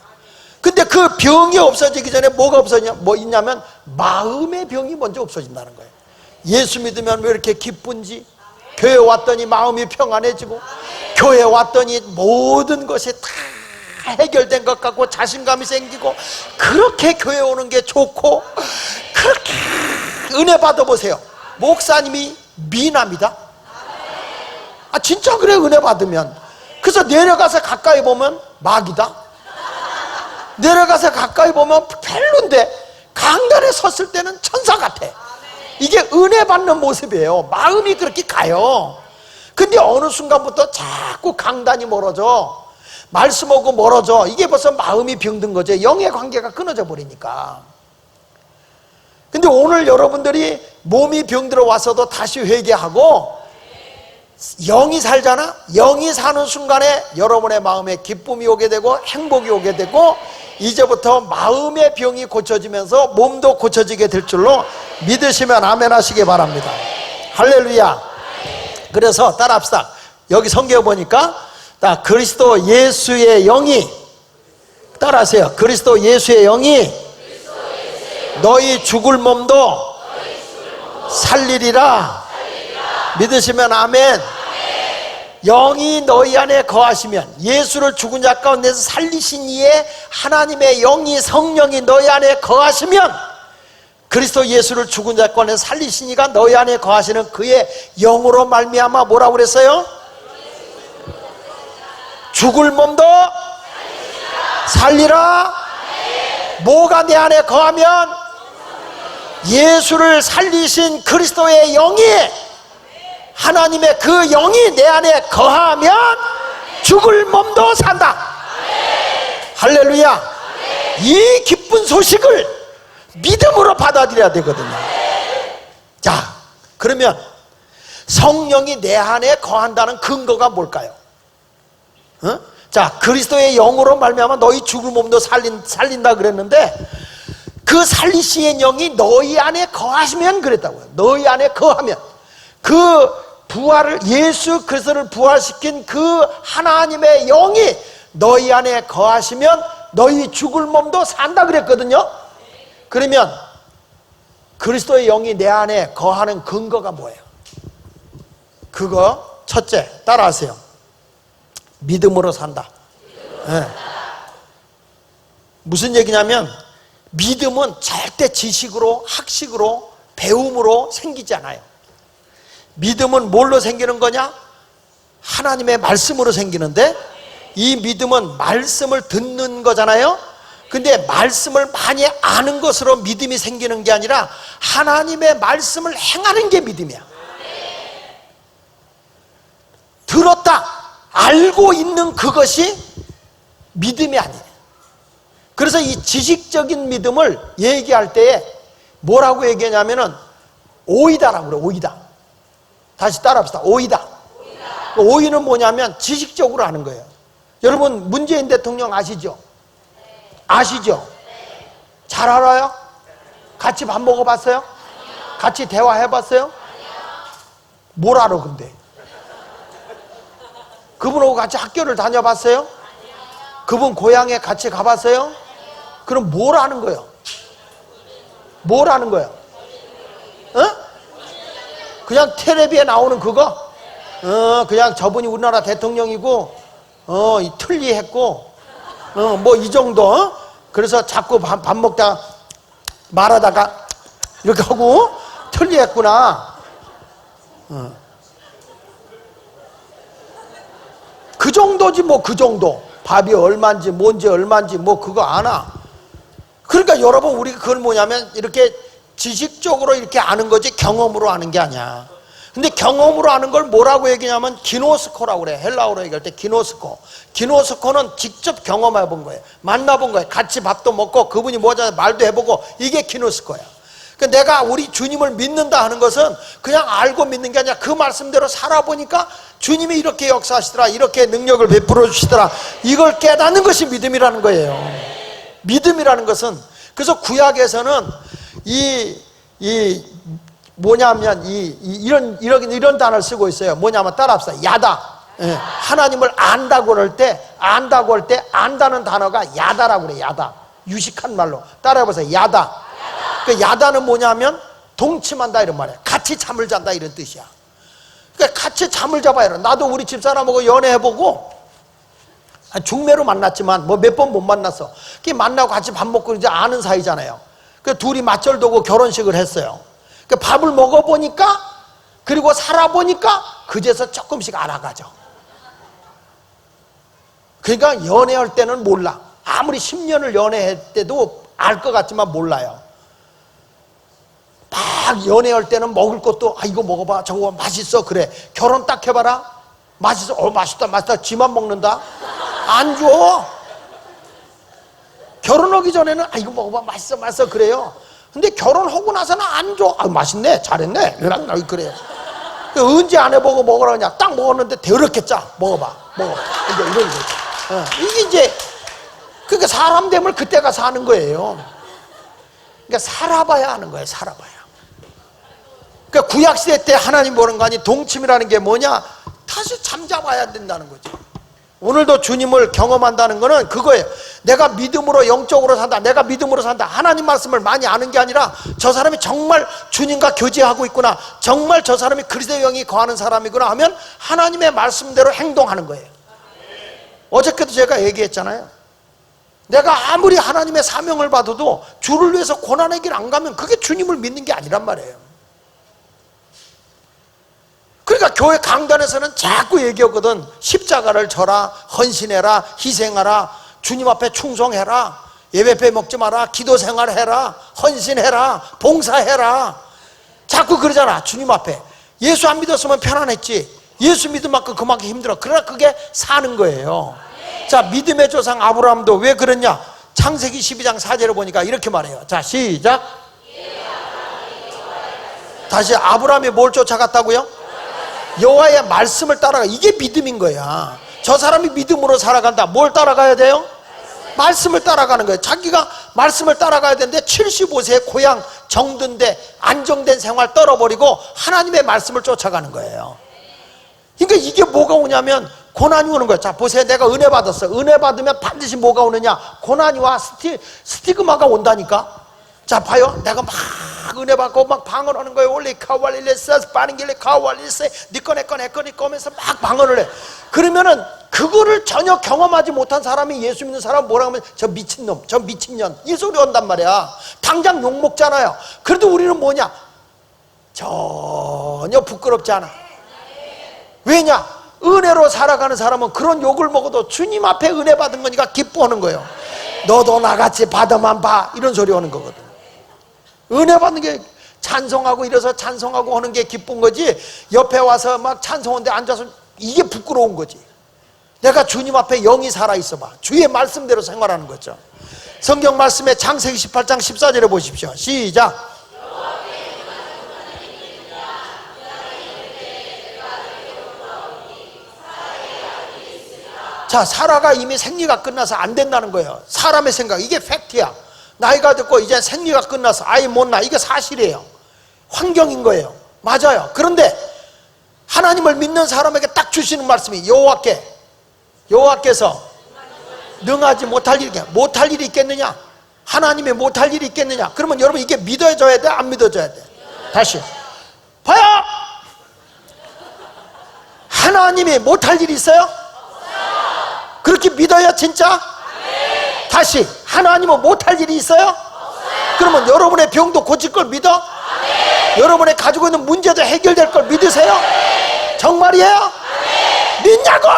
근데 그 병이 없어지기 전에 뭐가 있냐면 마음의 병이 먼저 없어진다는 거예요. 예수 믿으면 왜 이렇게 기쁜지, 교회 왔더니 마음이 평안해지고, 교회 왔더니 모든 것이 다 해결된 것 같고 자신감이 생기고, 그렇게 교회 오는 게 좋고, 그렇게 은혜 받아보세요. 목사님이 미납니다. 진짜 그래. 은혜 받으면. 그래서 내려가서 가까이 보면 마귀다. 내려가서 가까이 보면 별론데 강단에 섰을 때는 천사 같아. 이게 은혜 받는 모습이에요. 마음이 그렇게 가요. 근데 어느 순간부터 자꾸 강단이 멀어져. 말씀하고 멀어져. 이게 벌써 마음이 병든 거죠. 영의 관계가 끊어져 버리니까. 근데 오늘 여러분들이 몸이 병들어 와서도 다시 회개하고 영이 살잖아. 영이 사는 순간에 여러분의 마음에 기쁨이 오게 되고 행복이 오게 되고 이제부터 마음의 병이 고쳐지면서 몸도 고쳐지게 될 줄로 믿으시면 아멘 하시기 바랍니다. 할렐루야. 그래서 따라합시다. 여기 성경에 보니까 그리스도 예수의 영이, 따라하세요. 그리스도 예수의 영이 너희 죽을 몸도 살리리라. 믿으시면 아멘. 영이 너희 안에 거하시면, 예수를 죽은 자 가운데서 살리신 이에 하나님의 영이, 성령이 너희 안에 거하시면, 그리스도 예수를 죽은 자 가운데서 살리신 이가 너희 안에 거하시는 그의 영으로 말미암아 뭐라고 그랬어요? 죽을 몸도 살리라. 뭐가 내 안에 거하면? 예수를 살리신 그리스도의 영이, 하나님의 그 영이 내 안에 거하면 죽을 몸도 산다. 할렐루야. 이 기쁜 소식을 믿음으로 받아들여야 되거든요. 자, 그러면 성령이 내 안에 거한다는 근거가 뭘까요? 자, 그리스도의 영으로 말미암아 너희 죽을 몸도 살린다 그랬는데, 그 살리시는 영이 너희 안에 거하시면 그랬다고요. 너희 안에 거하면, 그 부활을, 예수 그리스도를 부활시킨 그 하나님의 영이 너희 안에 거하시면 너희 죽을 몸도 산다 그랬거든요. 그러면 그리스도의 영이 내 안에 거하는 근거가 뭐예요? 그거 첫째, 따라하세요. 믿음으로 산다. 네. 무슨 얘기냐면, 믿음은 절대 지식으로, 학식으로, 배움으로 생기지 않아요. 믿음은 뭘로 생기는 거냐? 하나님의 말씀으로 생기는데, 이 믿음은 말씀을 듣는 거잖아요. 근데 말씀을 많이 아는 것으로 믿음이 생기는 게 아니라 하나님의 말씀을 행하는 게 믿음이야. 들었다, 알고 있는 그것이 믿음이 아니에요. 그래서 이 지식적인 믿음을 얘기할 때에 뭐라고 얘기하냐면은 오이다라고 그래요. 오이다. 다시 따라합시다. 오이다. 오이는 뭐냐면 지식적으로 아는 거예요. 여러분, 문재인 대통령 아시죠? 아시죠? 잘 알아요? 같이 밥 먹어봤어요? 같이 대화해봤어요? 뭘 알아 근데? 그분하고 같이 학교를 다녀봤어요? 그분 고향에 같이 가봤어요? 그럼 뭘 아는 거예요? 뭘 아는 거예요? 그냥 텔레비에 나오는 그거? 그냥 저분이 우리나라 대통령이고, 틀리했고, 뭐 이 정도? 그래서 자꾸 밥 먹다 말하다가 이렇게 하고 틀리했구나. 그 정도지 뭐. 그 정도. 밥이 얼마인지 뭔지 얼마인지 뭐 그거 아나. 그러니까 여러분, 우리가 그걸 뭐냐면 이렇게 지식적으로 이렇게 아는 거지 경험으로 아는 게 아니야. 근데 경험으로 아는 걸 뭐라고 얘기하냐면 기노스코라고 그래. 헬라어로 얘기할 때 기노스코. 기노스코는 직접 경험해 본 거예요. 만나본 거예요. 같이 밥도 먹고 그분이 뭐잖아요, 말도 해보고. 이게 기노스코야. 그러니까 내가 우리 주님을 믿는다 하는 것은 그냥 알고 믿는 게 아니라 그 말씀대로 살아보니까 주님이 이렇게 역사하시더라, 이렇게 능력을 베풀어 주시더라, 이걸 깨닫는 것이 믿음이라는 거예요. 믿음이라는 것은, 그래서 구약에서는 뭐냐면 이런 단어를 쓰고 있어요. 뭐냐면 따라합시다. 야다. 예. 하나님을 안다고 할 때 안다는 단어가 야다라고 그래. 야다. 유식한 말로 따라해보세요. 야다. 그 야다는 뭐냐면 동침한다 이런 말이야. 같이 잠을 잔다 이런 뜻이야. 그러니까 같이 잠을 자봐요. 나도 우리 집사람하고 연애해보고 중매로 만났지만 뭐 몇 번 못 만났어. 그 만나고 같이 밥 먹고 이제 아는 사이잖아요. 그 둘이 맞절도고 결혼식을 했어요. 그 밥을 먹어보니까, 그리고 살아보니까 그제서 조금씩 알아가죠. 그러니까 연애할 때는 몰라. 아무리 10년을 연애할 때도 알 것 같지만 몰라요. 막 연애할 때는 먹을 것도 이거 먹어봐, 저거 맛있어, 그래. 결혼 딱 해봐라, 맛있어, 맛있다, 맛있다, 지만 먹는다. 안 줘. 결혼하기 전에는 아 이거 먹어봐 맛있어 맛있어 그래요. 근데 결혼하고 나서는 안 줘. 아 맛있네 잘했네 이러고 그래요. 언제 안 해보고 먹으라 그냥 딱 먹었는데 더럽게 짜. 먹어봐 이제 이런 거죠. 이게 이제 그러니까 사람 됨을 그때가 사는 거예요. 그러니까 살아봐야 하는 거예요. 살아봐야. 그러니까 구약시대 때 하나님 보는 거 아니 동침이라는 게 뭐냐, 다시 잠잡아야 된다는 거죠. 오늘도 주님을 경험한다는 거는 그거예요. 내가 믿음으로 영적으로 산다, 내가 믿음으로 산다. 하나님 말씀을 많이 아는 게 아니라 저 사람이 정말 주님과 교제하고 있구나, 정말 저 사람이 그리스도의 영이 거하는 사람이구나 하면 하나님의 말씀대로 행동하는 거예요. 어저께도 제가 얘기했잖아요. 내가 아무리 하나님의 사명을 받아도 주를 위해서 고난의 길 안 가면 그게 주님을 믿는 게 아니란 말이에요. 그러니까 교회 강단에서는 자꾸 얘기하거든. 십자가를 져라, 헌신해라, 희생하라, 주님 앞에 충성해라, 예배배 먹지 마라, 기도 생활해라, 헌신해라, 봉사해라. 자꾸 그러잖아. 주님 앞에 예수 안 믿었으면 편안했지, 예수 믿은 만큼 그만큼 힘들어. 그러나 그게 사는 거예요. 자, 믿음의 조상 아브라함도 왜 그랬냐, 창세기 12장 4절을 보니까 이렇게 말해요. 자, 시작. 다시, 아브라함이 뭘 쫓아갔다고요? 여호와의 말씀을 따라가. 이게 믿음인 거야. 저 사람이 믿음으로 살아간다. 뭘 따라가야 돼요? 말씀을 따라가는 거예요. 자기가 말씀을 따라가야 되는데 75세에 고향 정든데 안정된 생활 떨어버리고 하나님의 말씀을 쫓아가는 거예요. 그러니까 이게 뭐가 오냐면 고난이 오는 거예요. 자, 보세요. 내가 은혜 받았어. 은혜 받으면 반드시 뭐가 오느냐, 고난이 와. 스티그마가 온다니까. 자, 봐요. 내가 막 은혜 받고 막 방언하는 거예요. 원래 카왈리레스 빠른길래 카왈리레스 니꺼 내꺼 내꺼 니꺼 하면서 막 방언을 해. 그러면은 그거를 전혀 경험하지 못한 사람이 예수 믿는 사람 뭐라 하면 저 미친놈, 저 미친년, 이 소리 한단 말이야. 당장 욕먹잖아요. 그래도 우리는 뭐냐, 전혀 부끄럽지 않아. 왜냐, 은혜로 살아가는 사람은 그런 욕을 먹어도 주님 앞에 은혜 받은 거니까 기뻐하는 거예요. 너도 나같이 받아만 봐, 이런 소리 하는 거거든. 은혜 받는 게 찬송하고 이래서 찬송하고 하는 게 기쁜 거지, 옆에 와서 막 찬송하는데 앉아서 이게 부끄러운 거지. 내가 주님 앞에 영이 살아있어 봐. 주의 말씀대로 생활하는 거죠. 성경 말씀에 창세기 18장 14절에 보십시오. 시작. 자, 사라가 이미 생리가 끝나서 안 된다는 거예요. 사람의 생각, 이게 팩트야. 나이가 듣고 이제 생리가 끝나서 아이 못 낳아, 이게 사실이에요. 환경인 거예요. 맞아요. 그런데 하나님을 믿는 사람에게 딱 주시는 말씀이 여호와께서 능하지 못할 일이 있겠느냐? 하나님이 못할 일이 있겠느냐? 그러면 여러분 이게 믿어져야 돼, 안 믿어져야 돼? 다시 봐요. 하나님이 못할 일이 있어요? 그렇게 믿어야 진짜? 다시, 하나님은 못할 일이 있어요? 그러면 여러분의 병도 고칠 걸 믿어? 여러분의 가지고 있는 문제도 해결될 걸 믿으세요? 정말이에요? 믿냐고?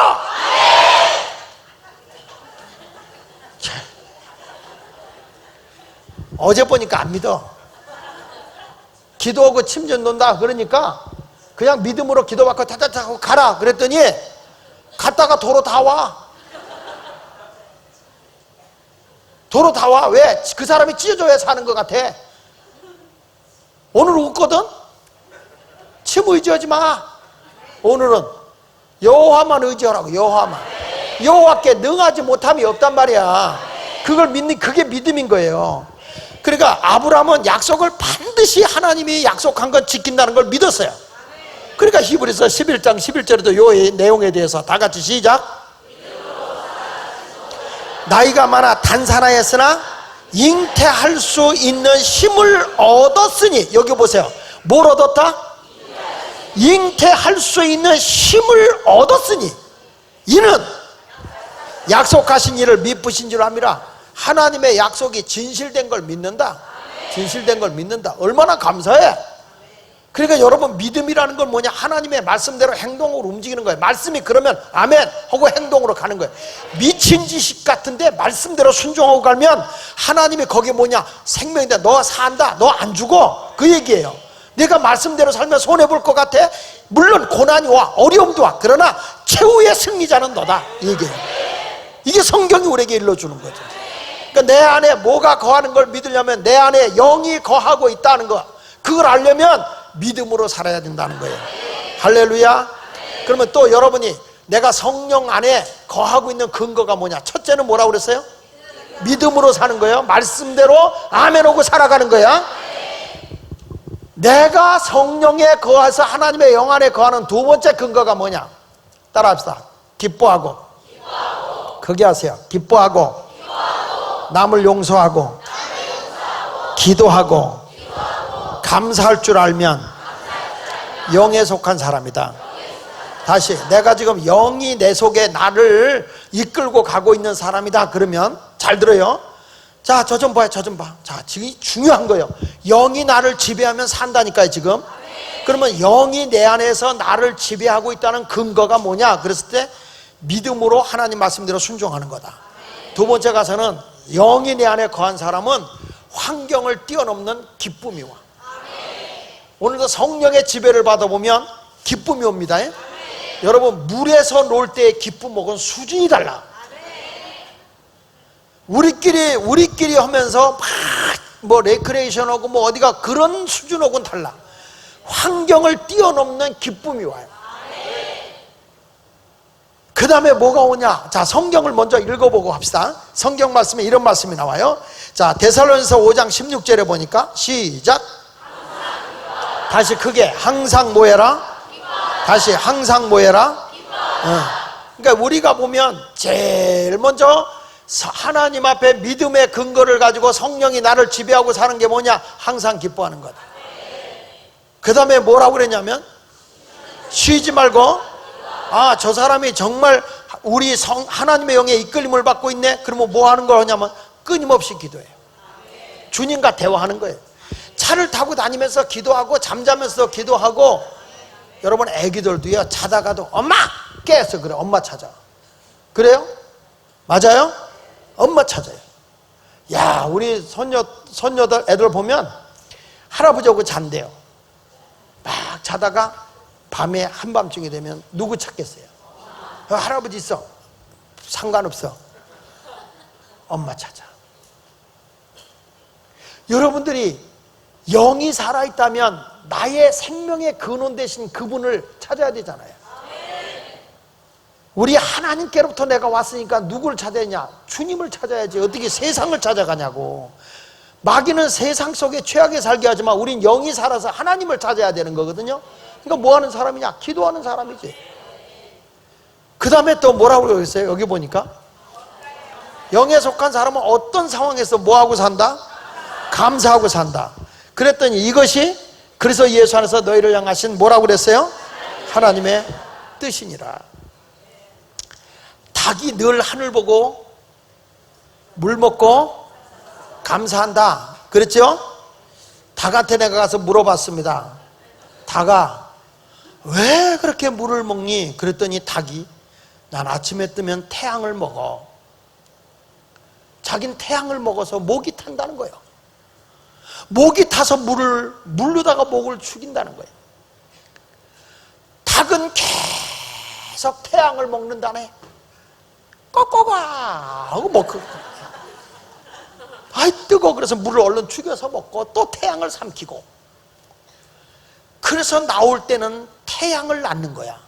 어제 보니까 안 믿어. 기도하고 침전 논다 그러니까 그냥 믿음으로 기도받고 타타타 하고 가라 그랬더니 갔다가 도로 다 와. 도로 다 와. 왜? 그 사람이 찢어져야 사는 것 같아. 오늘 웃거든? 침 의지하지 마. 오늘은 여호와만 의지하라고. 여호와께 능하지 못함이 없단 말이야. 그걸 믿는, 그게 믿음인 거예요. 그러니까 아브라함은 약속을 반드시 하나님이 약속한 건 지킨다는 걸 믿었어요. 그러니까 히브리서 11장 11절에도 요 내용에 대해서 다 같이 시작. 나이가 많아 단산하였으나 잉태할 수 있는 힘을 얻었으니, 여기 보세요. 뭘 얻었다? 잉태할 수 있는 힘을 얻었으니 이는 약속하신 일을 미쁘신 줄 압니다. 하나님의 약속이 진실된 걸 믿는다. 진실된 걸 믿는다. 얼마나 감사해. 그러니까 여러분, 믿음이라는 건 뭐냐? 하나님의 말씀대로 행동으로 움직이는 거예요. 말씀이 그러면 아멘 하고 행동으로 가는 거예요. 미친 지식 같은데 말씀대로 순종하고 가면 하나님이 거기에 뭐냐? 생명인데 너 산다, 너 안 죽어, 그 얘기예요. 내가 말씀대로 살면 손해볼 것 같아? 물론 고난이 와, 어려움도 와. 그러나 최후의 승리자는 너다, 이 얘기예요. 이게 성경이 우리에게 일러주는 거죠. 그러니까 내 안에 뭐가 거하는 걸 믿으려면 내 안에 영이 거하고 있다는 거, 그걸 알려면 믿음으로 살아야 된다는 거예요. 할렐루야. 그러면 또 여러분이 내가 성령 안에 거하고 있는 근거가 뭐냐? 첫째는 뭐라고 그랬어요? 믿음으로 사는 거예요. 말씀대로 아멘 하고 살아가는 거야. 내가 성령에 거해서 하나님의 영 안에 거하는 두 번째 근거가 뭐냐? 따라합시다. 기뻐하고. 크게 하세요. 기뻐하고. 남을 용서하고. 기도하고. 감사할 줄 알면 영에 속한 사람이다. 다시, 내가 지금 영이 내 속에 나를 이끌고 가고 있는 사람이다. 그러면 잘 들어요. 자, 저 좀 봐요. 저 좀 봐. 자, 지금 중요한 거예요. 영이 나를 지배하면 산다니까요, 지금. 그러면 영이 내 안에서 나를 지배하고 있다는 근거가 뭐냐? 그랬을 때 믿음으로 하나님 말씀대로 순종하는 거다. 두 번째 가서는 영이 내 안에 거한 사람은 환경을 뛰어넘는 기쁨이 와. 오늘도 성령의 지배를 받아보면 기쁨이 옵니다. 여러분, 물에서 놀 때의 기쁨하고는 수준이 달라. 우리끼리 하면서 막 뭐 레크레이션하고 뭐 어디가 그런 수준하고는 달라. 환경을 뛰어넘는 기쁨이 와요. 그 다음에 뭐가 오냐? 자, 성경을 먼저 읽어보고 합시다. 성경 말씀에 이런 말씀이 나와요. 자, 데살로니가서 5장 16절에 보니까 시작. 다시 크게, 항상 뭐해라? 다시, 항상 뭐해라? 그러니까 우리가 보면 제일 먼저 하나님 앞에 믿음의 근거를 가지고 성령이 나를 지배하고 사는 게 뭐냐? 항상 기뻐하는 거다. 그 다음에 뭐라고 그랬냐면 쉬지 말고, 아, 저 사람이 정말 우리 하나님의 영에 이끌림을 받고 있네. 그러면 뭐 하는 걸 하냐면 끊임없이 기도해요. 주님과 대화하는 거예요. 차를 타고 다니면서 기도하고 잠자면서 기도하고. 여러분, 애기들도요, 자다가도 엄마! 깨서 그래. 엄마 찾아. 그래요? 맞아요? 엄마 찾아요. 야, 우리 손녀들 애들 보면 할아버지하고 잔대요. 막 자다가 밤에 한밤중이 되면 누구 찾겠어요? 할아버지 있어. 상관없어. 엄마 찾아. 여러분들이 영이 살아있다면 나의 생명의 근원 되신 그분을 찾아야 되잖아요. 우리 하나님께로부터 내가 왔으니까 누구를 찾아야 하냐? 주님을 찾아야지. 어떻게 세상을 찾아가냐고. 마귀는 세상 속에 최악에 살게 하지만 우린 영이 살아서 하나님을 찾아야 되는 거거든요. 그러니까 뭐 하는 사람이냐? 기도하는 사람이지. 그 다음에 또 뭐라고 그러겠어요? 여기 보니까 영에 속한 사람은 어떤 상황에서 뭐하고 산다? 감사하고 산다. 그랬더니 이것이 그래서 예수 안에서 너희를 향하신 뭐라고 그랬어요? 하나님의 뜻이니라. 닭이 늘 하늘 보고 물 먹고 감사한다. 그랬죠? 닭한테 내가 가서 물어봤습니다. 닭아, 왜 그렇게 물을 먹니? 그랬더니 닭이, 난 아침에 뜨면 태양을 먹어. 자긴 태양을 먹어서 목이 탄다는 거예요. 목이 타서 물르다가 목을 죽인다는 거예요. 닭은 계속 태양을 먹는다네. 꺼꺼가 하고 먹고, 아이 뜨거. 그래서 물을 얼른 죽여서 먹고 또 태양을 삼키고. 그래서 나올 때는 태양을 낳는 거야.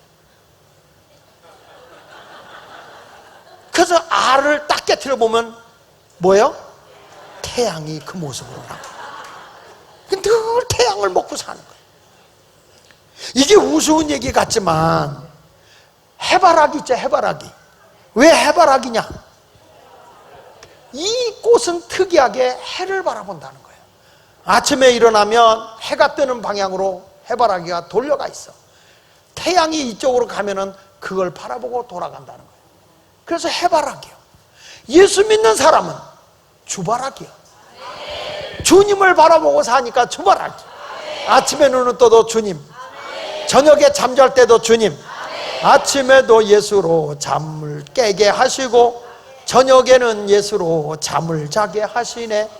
그래서 알을 딱 깨트려 보면 뭐예요? 태양이 그 모습으로 나와. 늘 태양을 먹고 사는 거예요. 이게 우스운 얘기 같지만 해바라기 있죠, 해바라기. 왜 해바라기냐? 이 꽃은 특이하게 해를 바라본다는 거예요. 아침에 일어나면 해가 뜨는 방향으로 해바라기가 돌려가 있어. 태양이 이쪽으로 가면은 그걸 바라보고 돌아간다는 거예요. 그래서 해바라기요. 예수 믿는 사람은 주바라기요. 주님을 바라보고 사니까 주바라기. 아침에 눈을 떠도 주님, 저녁에 잠잘 때도 주님, 아침에도 예수로 잠을 깨게 하시고 저녁에는 예수로 잠을 자게 하시네.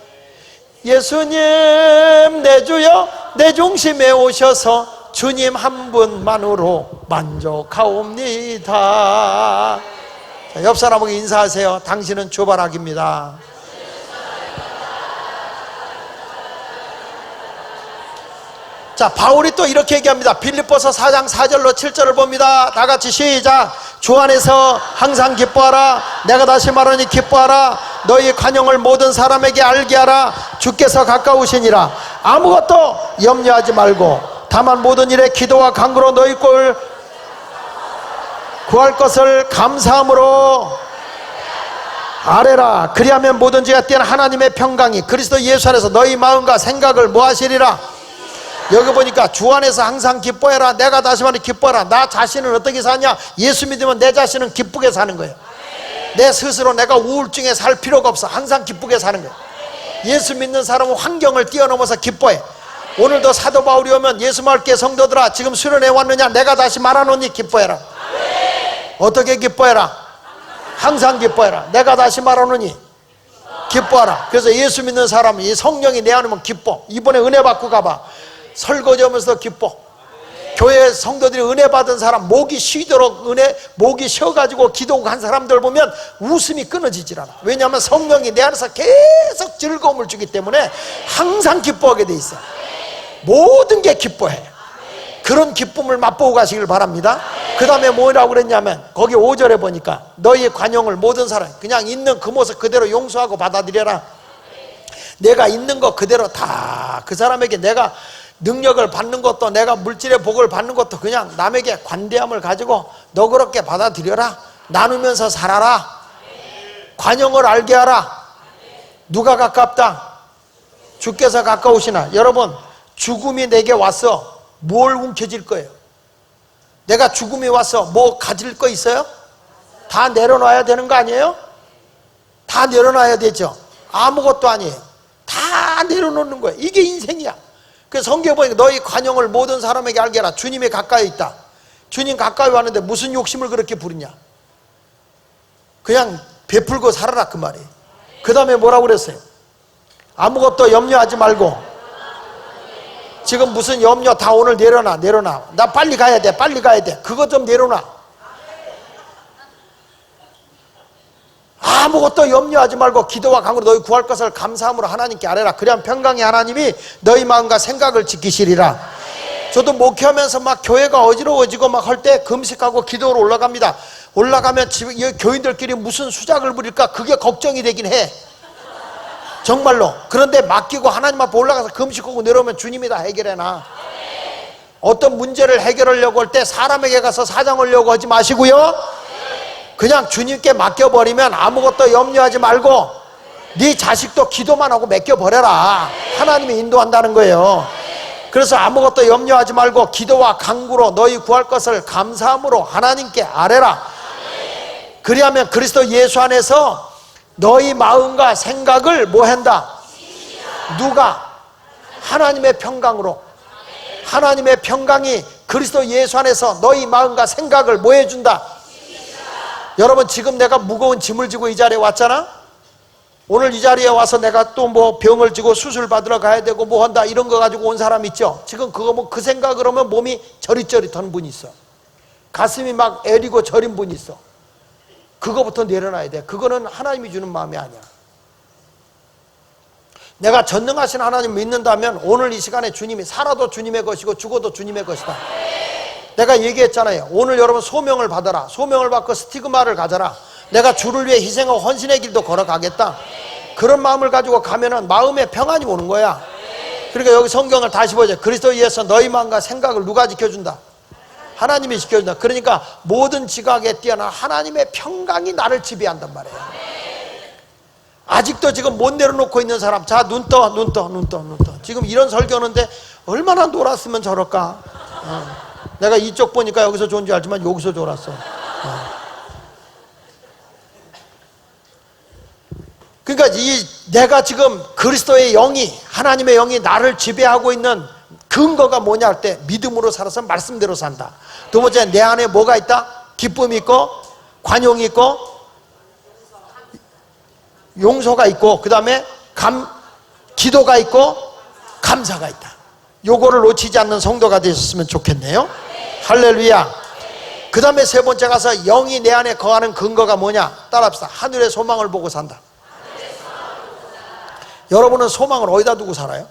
예수님 내 주여 내 중심에 오셔서 주님 한 분만으로 만족하옵니다. 옆 사람에게 인사하세요. 당신은 주바락입니다. 자, 바울이 또 이렇게 얘기합니다. 빌립보서 4장 4절로 7절을 봅니다. 다 같이 시작. 주 안에서 항상 기뻐하라. 내가 다시 말하니 기뻐하라. 너희 관용을 모든 사람에게 알게 하라. 주께서 가까우시니라. 아무것도 염려하지 말고 다만 모든 일에 기도와 간구로 너희 꼴 구할 것을 감사함으로 아뢰라. 그리하면 모든 지가 뛰어난 하나님의 평강이 그리스도 예수 안에서 너희 마음과 생각을 뭐하시리라. 여기 보니까 주 안에서 항상 기뻐해라. 내가 다시 말해 기뻐해라. 나 자신은 어떻게 사냐? 예수 믿으면 내 자신은 기쁘게 사는 거예요. 내 스스로 내가 우울증에 살 필요가 없어. 항상 기쁘게 사는 거예요. 예수 믿는 사람은 환경을 뛰어넘어서 기뻐해. 오늘도 사도 바울이 오면 예수 말게 성도들아 지금 수련회 왔느냐? 내가 다시 말하노니 기뻐해라. 어떻게 기뻐해라? 항상 기뻐해라. 내가 다시 말하노니 기뻐하라. 그래서 예수 믿는 사람은 이 성령이 내 안에 오면 기뻐. 이번에 은혜 받고 가봐. 설거지 하면서도 기뻐. 교회 성도들이 은혜 받은 사람 목이 쉬도록 목이 쉬어가지고 기도하고 한 사람들 보면 웃음이 끊어지질 않아. 왜냐하면 성령이 내 안에서 계속 즐거움을 주기 때문에 항상 기뻐하게 돼 있어. 모든 게 기뻐해. 그런 기쁨을 맛보고 가시길 바랍니다. 그 다음에 뭐라고 그랬냐면 거기 5절에 보니까 너희의 관용을 모든 사람 그냥 있는 그 모습 그대로 용서하고 받아들여라. 내가 있는 거 그대로 다 그 사람에게 내가 능력을 받는 것도 내가 물질의 복을 받는 것도 그냥 남에게 관대함을 가지고 너그럽게 받아들여라. 나누면서 살아라. 관용을 알게 하라. 누가 가깝다? 주께서 가까우시나. 여러분 죽음이 내게 왔어. 뭘 움켜쥘 거예요? 내가 죽음이 와서 뭐 가질 거 있어요? 다 내려놔야 되는 거 아니에요? 다 내려놔야 되죠. 아무것도 아니에요. 다 내려놓는 거예요. 이게 인생이야. 그래서 성경에 보니까 너희 관용을 모든 사람에게 알게 하라. 주님이 가까이 있다. 주님 가까이 왔는데 무슨 욕심을 그렇게 부리냐? 그냥 베풀고 살아라 그 말이에요. 그 다음에 뭐라고 그랬어요? 아무것도 염려하지 말고. 지금 무슨 염려 다 오늘 내려놔. 나 빨리 가야 돼. 그거 좀 내려놔. 아무것도 염려하지 말고 기도와 간구로 너희 구할 것을 감사함으로 하나님께 아뢰라. 그래야 평강의 하나님이 너희 마음과 생각을 지키시리라. 저도 목회하면서 막 교회가 어지러워지고 막 할 때 금식하고 기도로 올라갑니다. 올라가면 교인들끼리 무슨 수작을 부릴까 그게 걱정이 되긴 해. 정말로. 그런데 맡기고 하나님 앞에 올라가서 금식하고 내려오면 주님이 다 해결해놔. 어떤 문제를 해결하려고 할 때 사람에게 가서 사정하려고 하지 마시고요. 그냥 주님께 맡겨버리면 아무것도 염려하지 말고 네 자식도 기도만 하고 맡겨버려라. 하나님이 인도한다는 거예요. 그래서 아무것도 염려하지 말고 기도와 간구로 너희 구할 것을 감사함으로 하나님께 아뢰라. 그리하면 그리스도 예수 안에서 너희 마음과 생각을 뭐 한다? 누가? 하나님의 평강으로. 하나님의 평강이 그리스도 예수 안에서 너희 마음과 생각을 뭐 해준다? 여러분 지금 내가 무거운 짐을 지고 이 자리에 왔잖아. 오늘 이 자리에 와서 내가 또 뭐 병을 지고 수술 받으러 가야 되고 뭐 한다 이런 거 가지고 온 사람 있죠. 지금 그거 뭐 그 생각을 하면 몸이 저릿저릿한 분이 있어. 가슴이 막 애리고 저린 분이 있어. 그거부터 내려놔야 돼. 그거는 하나님이 주는 마음이 아니야. 내가 전능하신 하나님 믿는다면 오늘 이 시간에 주님이 살아도 주님의 것이고 죽어도 주님의 것이다. 내가 얘기했잖아요. 오늘 여러분 소명을 받아라. 소명을 받고 스티그마를 가져라. 내가 주를 위해 희생하고 헌신의 길도 걸어가겠다. 그런 마음을 가지고 가면은 마음에 평안이 오는 거야. 그러니까 여기 성경을 다시 보자. 그리스도 예수 너희 마음과 생각을 누가 지켜준다? 하나님이 지켜준다. 그러니까 모든 지각에 뛰어난 하나님의 평강이 나를 지배한단 말이에요. 아직도 지금 못 내려놓고 있는 사람, 자 눈 떠. 지금 이런 설교하는데 얼마나 놀았으면 저럴까. 내가 이쪽 보니까 여기서 좋은 줄 알지만 여기서 졸았어. 그러니까 내가 지금 그리스도의 영이, 하나님의 영이 나를 지배하고 있는 근거가 뭐냐 할 때 믿음으로 살아서 말씀대로 산다. 두 번째, 내 안에 뭐가 있다? 기쁨이 있고 관용이 있고 용서가 있고 그 다음에 기도가 있고 감사가 있다. 요거를 놓치지 않는 성도가 되셨으면 좋겠네요. 할렐루야. 그 다음에 세 번째 가서 영이 내 안에 거하는 근거가 뭐냐? 따라합시다. 하늘의 소망을 보고 산다. 여러분은 소망을 어디다 두고 살아요?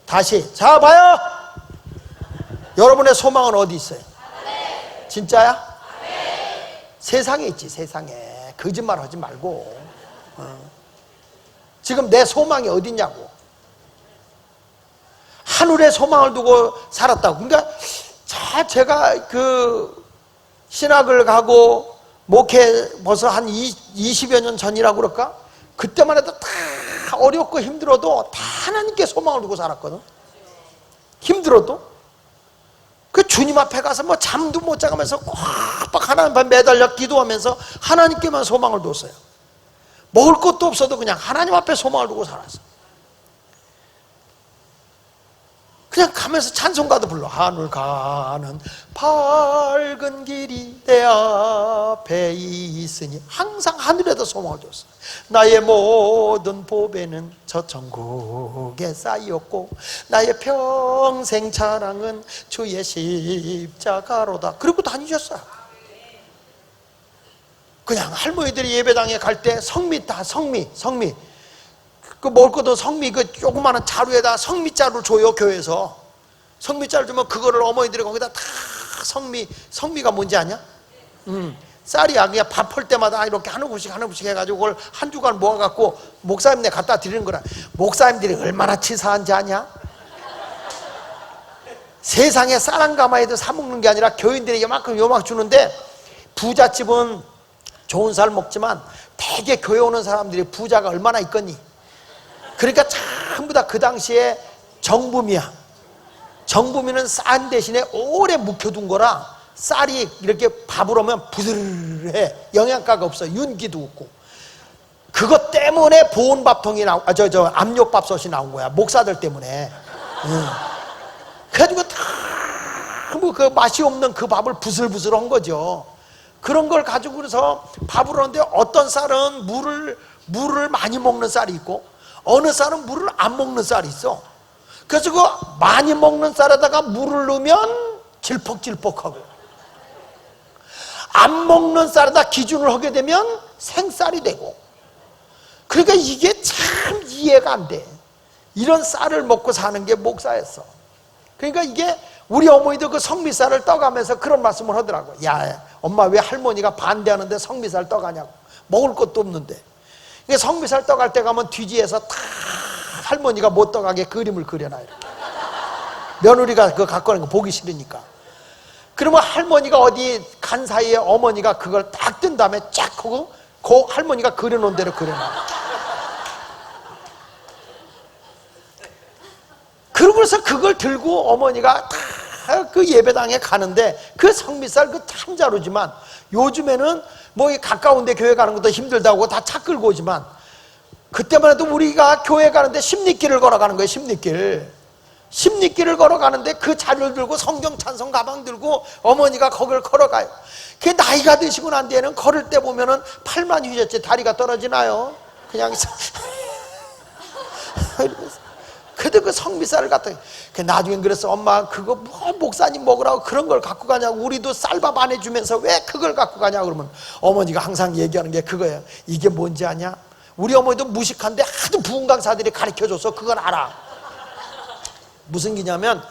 다시 자 봐요. 여러분의 소망은 어디 있어요? 진짜야? 세상에 있지. 세상에. 거짓말 하지 말고. 지금 내 소망이 어디냐고. 하늘에 소망을 두고 살았다고. 그러니까 제가 그 신학을 가고 목회 벌써 한 20여 년 전이라고 그럴까? 그때만 해도 다 어렵고 힘들어도 다 하나님께 소망을 두고 살았거든. 힘들어도 그 주님 앞에 가서 뭐 잠도 못 자가면서 꽉 하나님 앞에 매달려 기도하면서 하나님께만 소망을 뒀어요. 먹을 것도 없어도 그냥 하나님 앞에 소망을 두고 살았어. 그냥 가면서 찬송가도 불러. 하늘 가는 밝은 길이 내 앞에 있으니 항상 하늘에다 소망을 줬어. 나의 모든 보배는 저 천국에 쌓였고 나의 평생 자랑은 주의 십자가로다. 그리고 다니셨어요. 그냥 할머니들이 예배당에 갈 때 성미 그 먹을 것도 성미 그 조그마한 자루에다 성미자루를 줘요. 교회에서 성미자루 주면 그거를 어머니들이 거기다 다 성미가 뭔지 아냐? 쌀이야. 그냥 밥할 때마다 이렇게 한 우씩 해가지고 그걸 한 주간 모아갖고 목사님네 갖다 드리는 거라. 목사님들이 얼마나 치사한지 아냐? 세상에 쌀 한 가마에도 사 먹는 게 아니라 교인들이 요만큼 주는데, 부잣집은 좋은 쌀 먹지만 대개 교회 오는 사람들이 부자가 얼마나 있겠니? 그러니까 전부 다 그 당시에 정부미야. 정부미는 쌀 대신에 오래 묵혀둔 거라 쌀이 이렇게 밥을 오면 부들해. 영양가가 없어. 윤기도 없고. 그것 때문에 보온밥통이 압력밥솥이 나온 거야. 목사들 때문에. 그래가지고 뭐 그 맛이 없는 그 밥을 부슬부슬한 거죠. 그런 걸 가지고 그래서 밥을 하는데 어떤 쌀은 물을 많이 먹는 쌀이 있고 어느 쌀은 물을 안 먹는 쌀이 있어. 그래서 그 많이 먹는 쌀에다가 물을 넣으면 질퍽질퍽하고 안 먹는 쌀에다 기준을 하게 되면 생쌀이 되고. 그러니까 이게 참 이해가 안 돼. 이런 쌀을 먹고 사는 게 목사였어. 그러니까 이게 우리 어머니도 그 성미쌀을 떠가면서 그런 말씀을 하더라고. 야, 엄마 왜 할머니가 반대하는데 성미쌀 떠가냐고. 먹을 것도 없는데. 그러니까 성미쌀 떠갈 때 가면 뒤지에서 다 할머니가 못 떠가게 그림을 그려놔요. 이렇게. 며느리가 그거 갖고 가는 거 보기 싫으니까. 그러면 할머니가 어디 간 사이에 어머니가 그걸 딱 뜬 다음에 쫙 하고 그 할머니가 그려놓은 대로 그려놔요. 그러고서 그걸 들고 어머니가 다 그 예배당에 가는데 그 성미쌀 그 참 잘 오지만 요즘에는 뭐 가까운데 교회 가는 것도 힘들다고 다 차 끌고 오지만 그때만 해도 우리가 교회 가는데 십리길을 걸어가는 거예요. 십리길을 걸어가는데 그 자리를 들고 성경 찬송 가방 들고 어머니가 거기를 걸어가요. 그 나이가 드시고 난 뒤에는 걸을 때 보면은 팔만 휘졌지 다리가 떨어지나요? 그냥 그래도 그 성미쌀을 갖다 나중엔 그래서 엄마 그거 뭐 목사님 먹으라고 그런 걸 갖고 가냐고 우리도 쌀밥 안 해주면서 왜 그걸 갖고 가냐고 그러면 어머니가 항상 얘기하는 게 그거예요. 이게 뭔지 아냐? 우리 어머니도 무식한데 하도 부흥 강사들이 가르쳐줘서 그걸 알아. 무슨 기냐면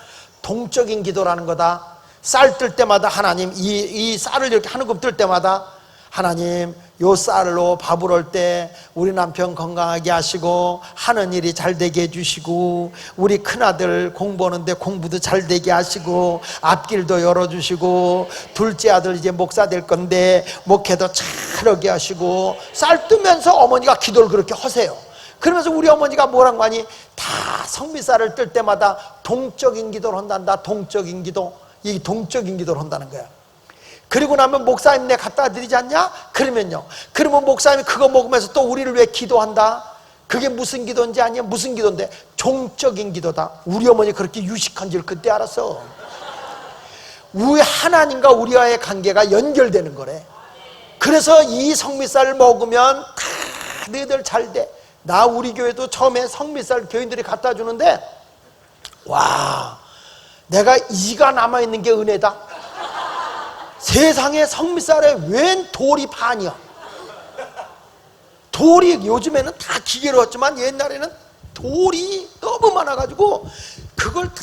동적인 기도라는 거다. 쌀 뜰 때마다 하나님 이 쌀을 이렇게 한 움큼 뜰 때마다 하나님 요 쌀로 밥을 할 때 우리 남편 건강하게 하시고 하는 일이 잘 되게 해주시고 우리 큰아들 공부하는데 공부도 잘 되게 하시고 앞길도 열어주시고 둘째 아들 이제 목사 될 건데 목회도 잘하게 하시고 쌀 뜨면서 어머니가 기도를 그렇게 하세요. 그러면서 우리 어머니가 뭐라고 하니 다 성미쌀을 뜰 때마다 동적인 기도를 한단다. 동적인 기도. 이 동적인 기도를 한다는 거야. 그리고 나면 목사님네 갖다 드리지 않냐? 그러면요. 그러면 목사님이 그거 먹으면서 또 우리를 왜 기도한다? 그게 무슨 기도인지 아니야? 무슨 기도인데? 종적인 기도다. 우리 어머니 그렇게 유식한 줄 그때 알았어. 우리 하나님과 우리와의 관계가 연결되는 거래. 그래서 이 성미쌀을 먹으면 다 너희들 잘 돼. 나 우리 교회도 처음에 성미쌀 교인들이 갖다 주는데 와, 내가 이가 남아있는 게 은혜다. 세상에 성미살에 웬 돌이 반이야. 돌이 요즘에는 다 기계로 했지만 옛날에는 돌이 너무 많아가지고 그걸 다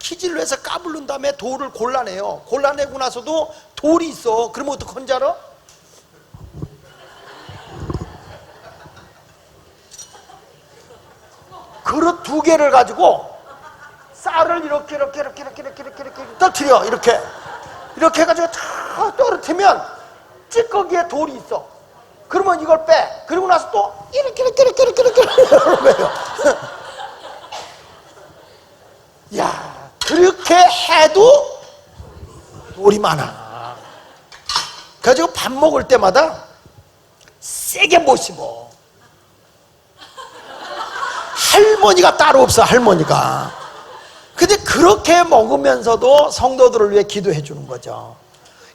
키질로 해서 까불른 다음에 돌을 골라내요. 골라내고 나서도 돌이 있어. 그러면 어떡한지 알아? 그릇 2개를 가지고 쌀을 이렇게 떨어뜨려. 이렇게 해가지고 다 떨어뜨리면 찌꺼기에 돌이 있어. 그러면 이걸 빼. 그리고 나서 또 이렇게 거예요. 야, 그렇게 해도 돌이 많아. 그래가지고 밥 먹을 때마다 세게 모시고. 할머니가 따로 없어, 할머니가. 근데 그렇게 먹으면서도 성도들을 위해 기도해 주는 거죠.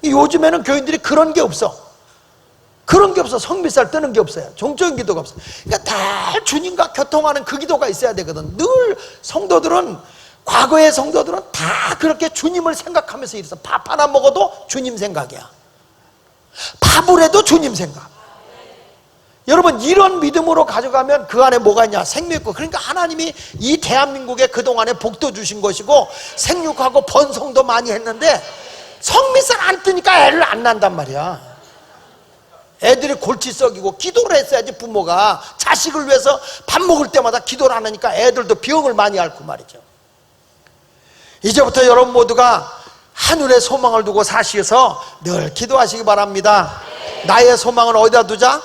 요즘에는 교인들이 그런 게 없어. 그런 게 없어. 성미살 뜨는 게 없어요. 종적인 기도가 없어. 그러니까 다 주님과 교통하는 그 기도가 있어야 되거든. 늘 성도들은, 과거의 성도들은 다 그렇게 주님을 생각하면서 일했어. 밥 하나 먹어도 주님 생각이야. 밥을 해도 주님 생각. 여러분, 이런 믿음으로 가져가면 그 안에 뭐가 있냐? 생명 있고. 그러니까 하나님이 이 대한민국에 그동안에 복도 주신 것이고 생육하고 번성도 많이 했는데 성미살 안 뜨니까 애를 안 낳는단 말이야. 애들이 골치 썩이고. 기도를 했어야지. 부모가 자식을 위해서 밥 먹을 때마다 기도를 안 하니까 애들도 병을 많이 앓고 말이죠. 이제부터 여러분 모두가 하늘에 소망을 두고 사시면서 늘 기도하시기 바랍니다. 나의 소망을 어디다 두자?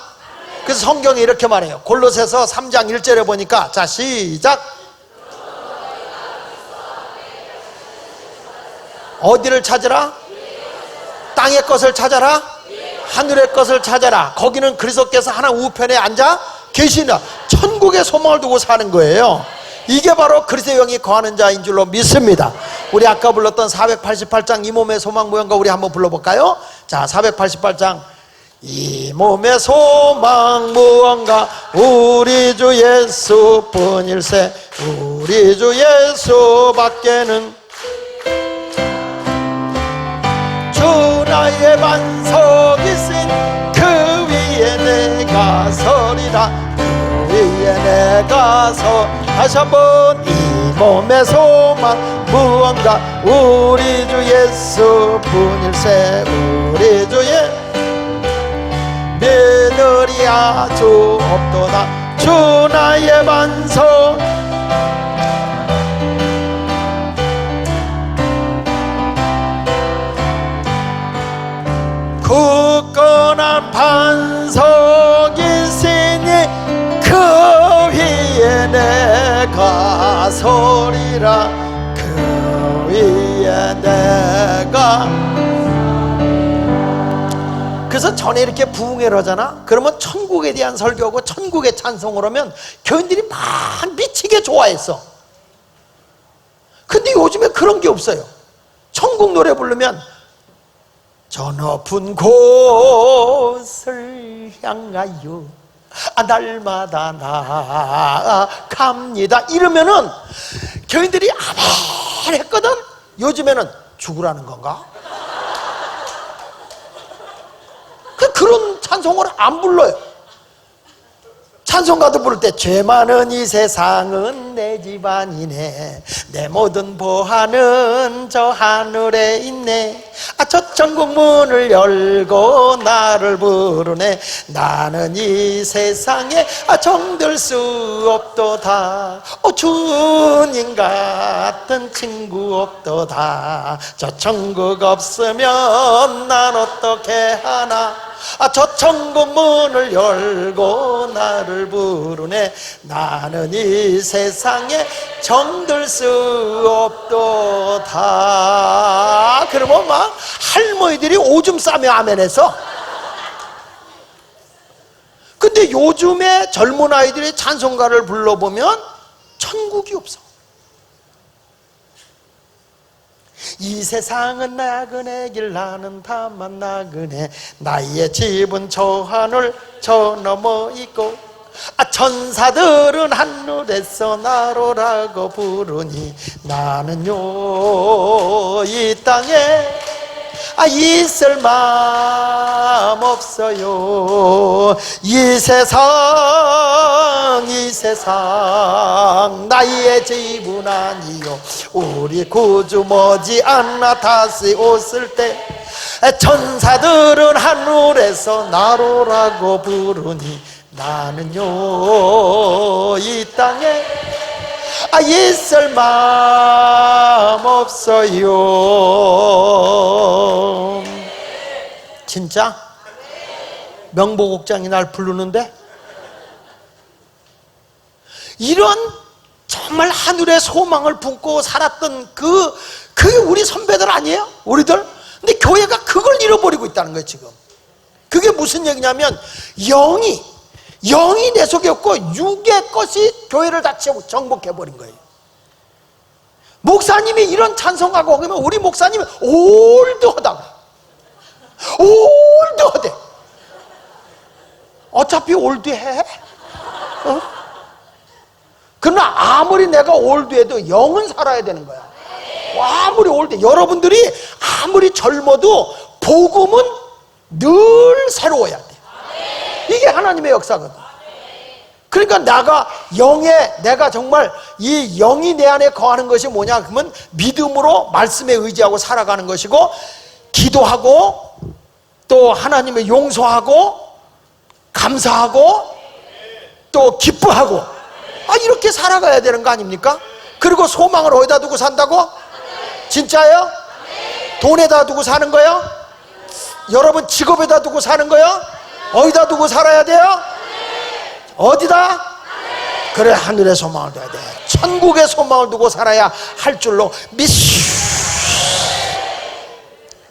그래서 성경이 이렇게 말해요. 골로새서 3장 1절에 보니까, 자 시작. 어디를 찾으라? 땅의 것을 찾아라? 하늘의 것을 찾아라. 거기는 그리스도께서 하나님 우편에 앉아 계시나. 천국의 소망을 두고 사는 거예요. 이게 바로 그리스도의 영이 거하는 자인 줄로 믿습니다. 우리 아까 불렀던 488장 이 몸의 소망 무언가 우리 한번 불러볼까요? 자, 488장 이 몸의 소망 무언가 우리 주 예수뿐일세. 우리 주 예수밖에는. 주 나의 반석이신 그 위에 내가 서리라. 그 위에 내가 서. 다시 한번 이 몸의 소망 무언가 우리 주 예수뿐일세. 우리 주의 믿으리 아주 없도다. 주 나의 반석. 굳건한 반석이시니 그 위에 내가 서리라. 그 위에 내가. 그래서 전에 이렇게 부흥회를 하잖아. 그러면 천국에 대한 설교하고 천국의 찬송을 하면 교인들이 막 미치게 좋아했어. 근데 요즘에 그런 게 없어요. 천국 노래 부르면 저 높은 곳을 향하여 날마다 나아갑니다 이러면은 교인들이 아멘했거든. 요즘에는 죽으라는 건가? 그런 찬송을 안 불러요. 찬송가도 부를 때 죄 많은 이 세상은 내 집안이네. 내 모든 보화는 저 하늘에 있네. 저 천국 문을 열고 나를 부르네. 나는 이 세상에 정들 수 없도다. 주님 같은 친구 없도다. 저 천국 없으면 난 어떻게 하나. 저 천국 문을 열고 나를 부르네. 나는 이 세상에 정들 수 없도다. 그러면 막 할머니들이 오줌 싸며 아멘해서. 근데 요즘에 젊은 아이들이 찬송가를 불러보면 천국이 없어. 이 세상은 나그네 길 나는 다만 나그네. 나의 집은 저 하늘 저 너머 있고. 천사들은 하늘에서 나로라고 부르니 나는요 이 땅에 있을 마음 없어요. 이 세상 나의 집은 아니요. 우리 구주 머지않아 다시 오실 때 천사들은 하늘에서 나로라고 부르니 나는요 이 땅에 있을 마음 없어요. 진짜? 명보국장이 날 부르는데 이런 정말 하늘의 소망을 품고 살았던 그게 우리 선배들 아니에요? 우리들? 근데 교회가 그걸 잃어버리고 있다는 거예요 지금. 그게 무슨 얘기냐면 영이 내 속에 없고 육의 것이 교회를 다 정복해버린 거예요. 목사님이 이런 찬송하고 그러면 우리 목사님은 올드하다. 올드하대. 어차피 올드해. 그러나 아무리 내가 올드해도 영은 살아야 되는 거야. 아무리 올드, 여러분들이 아무리 젊어도 복음은 늘 새로워야 돼. 이게 하나님의 역사거든. 그러니까 내가 정말 이 영이 내 안에 거하는 것이 뭐냐 그러면 믿음으로 말씀에 의지하고 살아가는 것이고, 기도하고 또 하나님을 용서하고 감사하고 또 기뻐하고 이렇게 살아가야 되는 거 아닙니까? 그리고 소망을 어디다 두고 산다고? 진짜요? 돈에다 두고 사는 거요? 여러분 직업에다 두고 사는 거요? 어디다 두고 살아야 돼요? 어디다? 그래, 하늘의 소망을 둬야 돼. 천국의 소망을 두고 살아야 할 줄로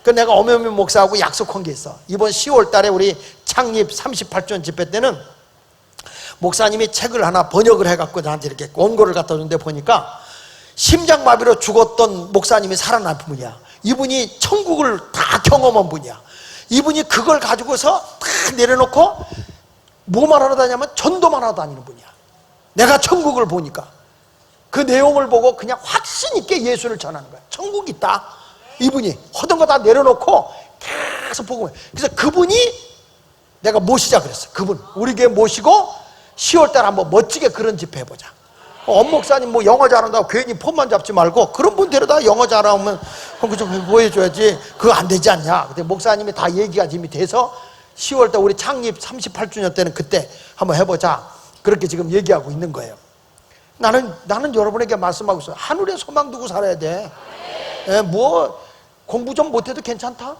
그 내가 엄연미 목사하고 약속한 게 있어. 이번 10월 달에 우리 창립 38주년 집회 때는 목사님이 책을 하나 번역을 해갖고 나한테 이렇게 원고를 갖다 줬는데 보니까 심장마비로 죽었던 목사님이 살아난 분이야. 이분이 천국을 다 경험한 분이야. 이분이 그걸 가지고서 다 내려놓고 뭐만 하러 다니냐면 전도만 하러 다니는 분이야. 내가 천국을 보니까 그 내용을 보고 그냥 확신 있게 예수를 전하는 거야. 천국이 있다. 이분이 하던 거 다 내려놓고 계속 보고. 그래서 그분이 내가 모시자 그랬어. 그분 우리 교회 모시고 10월달 한번 멋지게 그런 집회 해보자. 엄 목사님 뭐 영어 잘한다고 괜히 폰만 잡지 말고 그런 분 데려다 영어 잘하면 그거 좀 보여줘야지. 그거 안 되지 않냐. 근데 목사님이 다 얘기가 이미 돼서 10월달 우리 창립 38주년 때는 그때 한번 해보자. 그렇게 지금 얘기하고 있는 거예요. 나는 여러분에게 말씀하고 있어요. 하늘에 소망 두고 살아야 돼. 뭐 공부 좀 못해도 괜찮다.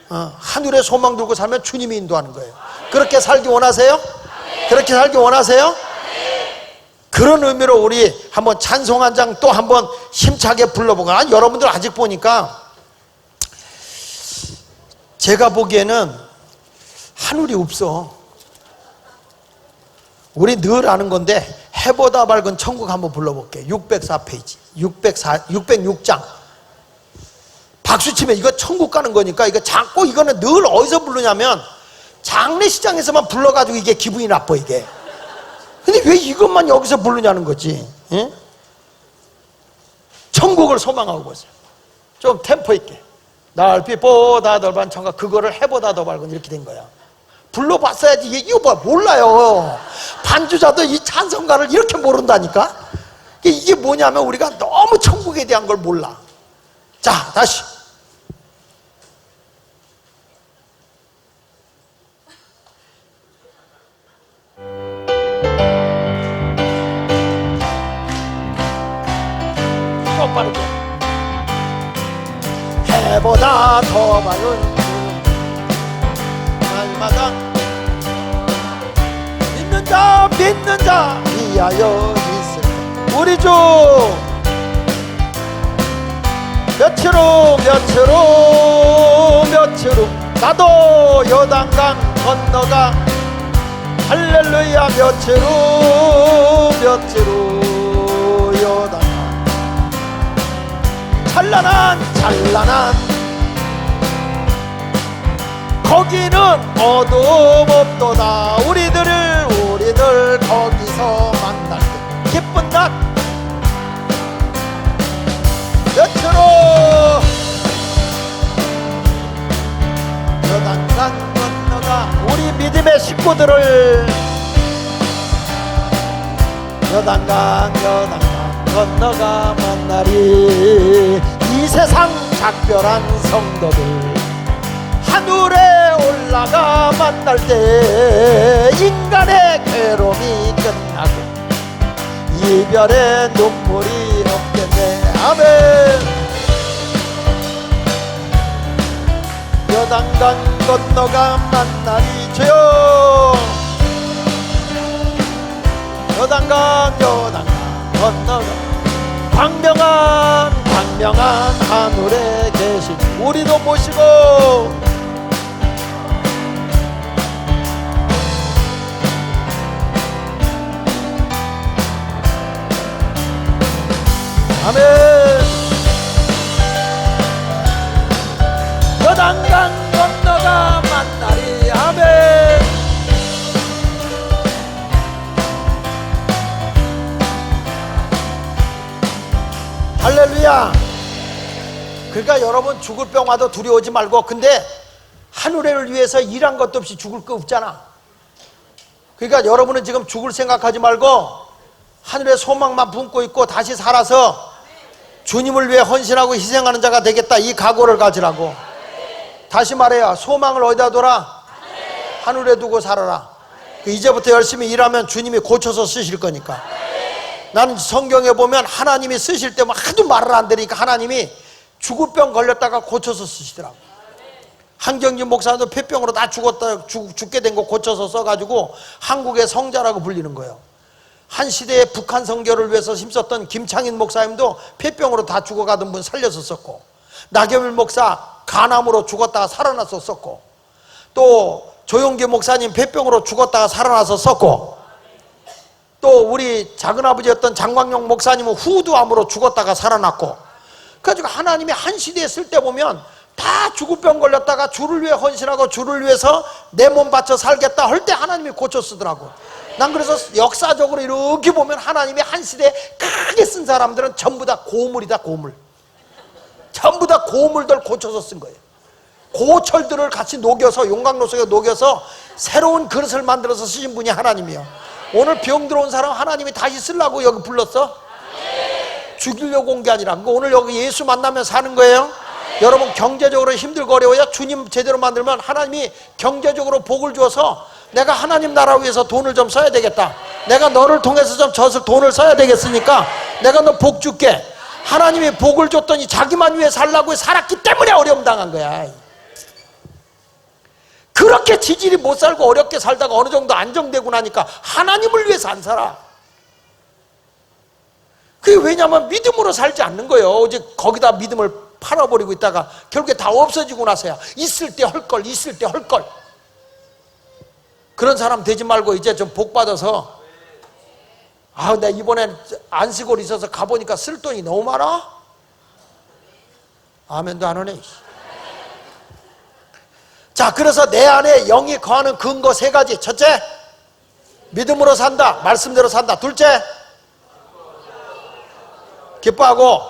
하늘에 소망 두고 살면 주님이 인도하는 거예요. 그렇게 살기 원하세요? 그렇게 살기 원하세요? 그런 의미로 우리 한번 찬송 한 장 또 한번 힘차게 불러보고. 여러분들 아직 보니까 제가 보기에는 하늘이 없어. 우리 늘 아는 건데 해보다 밝은 천국 한번 불러볼게. 604페이지 606장 박수치면 이거 천국 가는 거니까. 이거 자꾸 이거는 늘 어디서 부르냐면 장례식장에서만 불러가지고 이게 기분이 나빠 이게. 근데 왜 이것만 여기서 부르냐는 거지. 예? 천국을 소망하고 있어요. 좀 템포 있게. 달빛보다 더 밝은 천국, 그거를 해보다 더 밝은 이렇게 된 거야. 불러봤어야지. 이거 뭐 몰라요. 반주자도 이 찬송가를 이렇게 모른다니까. 이게 뭐냐면 우리가 너무 천국에 대한 걸 몰라. 자, 다시. 더 빠르게. 해보다 더 밝은 날마다 믿는 자 위하여 있을 우리 주 며칠 후 나도 요단강 건너가 할렐루야. 며칠 후 요단강 찬란한 거기는 어둠 없도다. 우리들 거기서 만날 때 기쁜 낮. 며칠 후 믿음의 식구들을 여단강 건너가 만나리. 이 세상 작별한 성도들 하늘에 올라가 만날 때 인간의 괴로움이 끝나고 이별의 눈물이 없겠네. 아멘. 여단강 건너가 만나리. 주여 여단강 건너가 광명한 하늘에 계신 우리도 모시고 아멘. 여단강 건너가 만나리. 아멘. 할렐루야. 그러니까 여러분 죽을 병 와도 두려워하지 말고, 근데 하늘을 위해서 일한 것도 없이 죽을 거 없잖아. 그러니까 여러분은 지금 죽을 생각하지 말고 하늘의 소망만 품고 있고 다시 살아서 주님을 위해 헌신하고 희생하는 자가 되겠다, 이 각오를 가지라고. 다시 말해요. 소망을 어디다 둬라? 하늘에 두고 살아라. 이제부터 열심히 일하면 주님이 고쳐서 쓰실 거니까. 나는 성경에 보면 하나님이 쓰실 때 하도 말을 안 들으니까 하나님이 죽을 병 걸렸다가 고쳐서 쓰시더라고. 한경진 목사도 폐병으로 다 죽게 된 거 고쳐서 써가지고 한국의 성자라고 불리는 거예요. 한 시대에 북한 선교를 위해서 힘썼던 김창인 목사님도 폐병으로 다 죽어가던 분 살려서 썼고, 나경일 목사 간암으로 죽었다가 살아나서 썼고, 또 조용기 목사님 폐병으로 죽었다가 살아나서 썼고, 또 우리 작은아버지였던 장광용 목사님은 후두암으로 죽었다가 살아났고. 그래가지고 하나님이 한 시대에 쓸 때 보면 다 죽을 병 걸렸다가 주를 위해 헌신하고 주를 위해서 내 몸 바쳐 살겠다 할 때 하나님이 고쳐 쓰더라고. 난 그래서 역사적으로 이렇게 보면 하나님이 한 시대에 크게 쓴 사람들은 전부 다 고물이다. 고물. 전부 다 고물들 고쳐서 쓴 거예요. 고철들을 같이 녹여서, 용광로 속에 녹여서 새로운 그릇을 만들어서 쓰신 분이 하나님이요. 오늘 병 들어온 사람 하나님이 다시 쓰려고 여기 불렀어? 죽이려고 온 게 아니라. 오늘 여기 예수 만나면 사는 거예요. 여러분 경제적으로 힘들고 어려워야 주님 제대로 만들면 하나님이 경제적으로 복을 주어서 내가 하나님 나라 위해서 돈을 좀 써야 되겠다, 내가 너를 통해서 좀 저 돈을 써야 되겠으니까 내가 너 복 줄게. 하나님이 복을 줬더니 자기만 위해 살라고 살았기 때문에 어려움 당한 거야. 그렇게 지질이 못 살고 어렵게 살다가 어느 정도 안정되고 나니까 하나님을 위해서 안 살아. 그게 왜냐면 믿음으로 살지 않는 거예요. 어제 거기다 믿음을 팔아버리고 있다가 결국에 다 없어지고 나서야 있을 때 헐걸, 있을 때 헐걸. 그런 사람 되지 말고 이제 좀 복 받아서, 내가 이번엔 안식월 있어서 가보니까 쓸 돈이 너무 많아? 아멘도 안 하네. 자, 그래서 내 안에 영이 거하는 근거 세 가지. 첫째, 믿음으로 산다, 말씀대로 산다. 둘째, 기뻐하고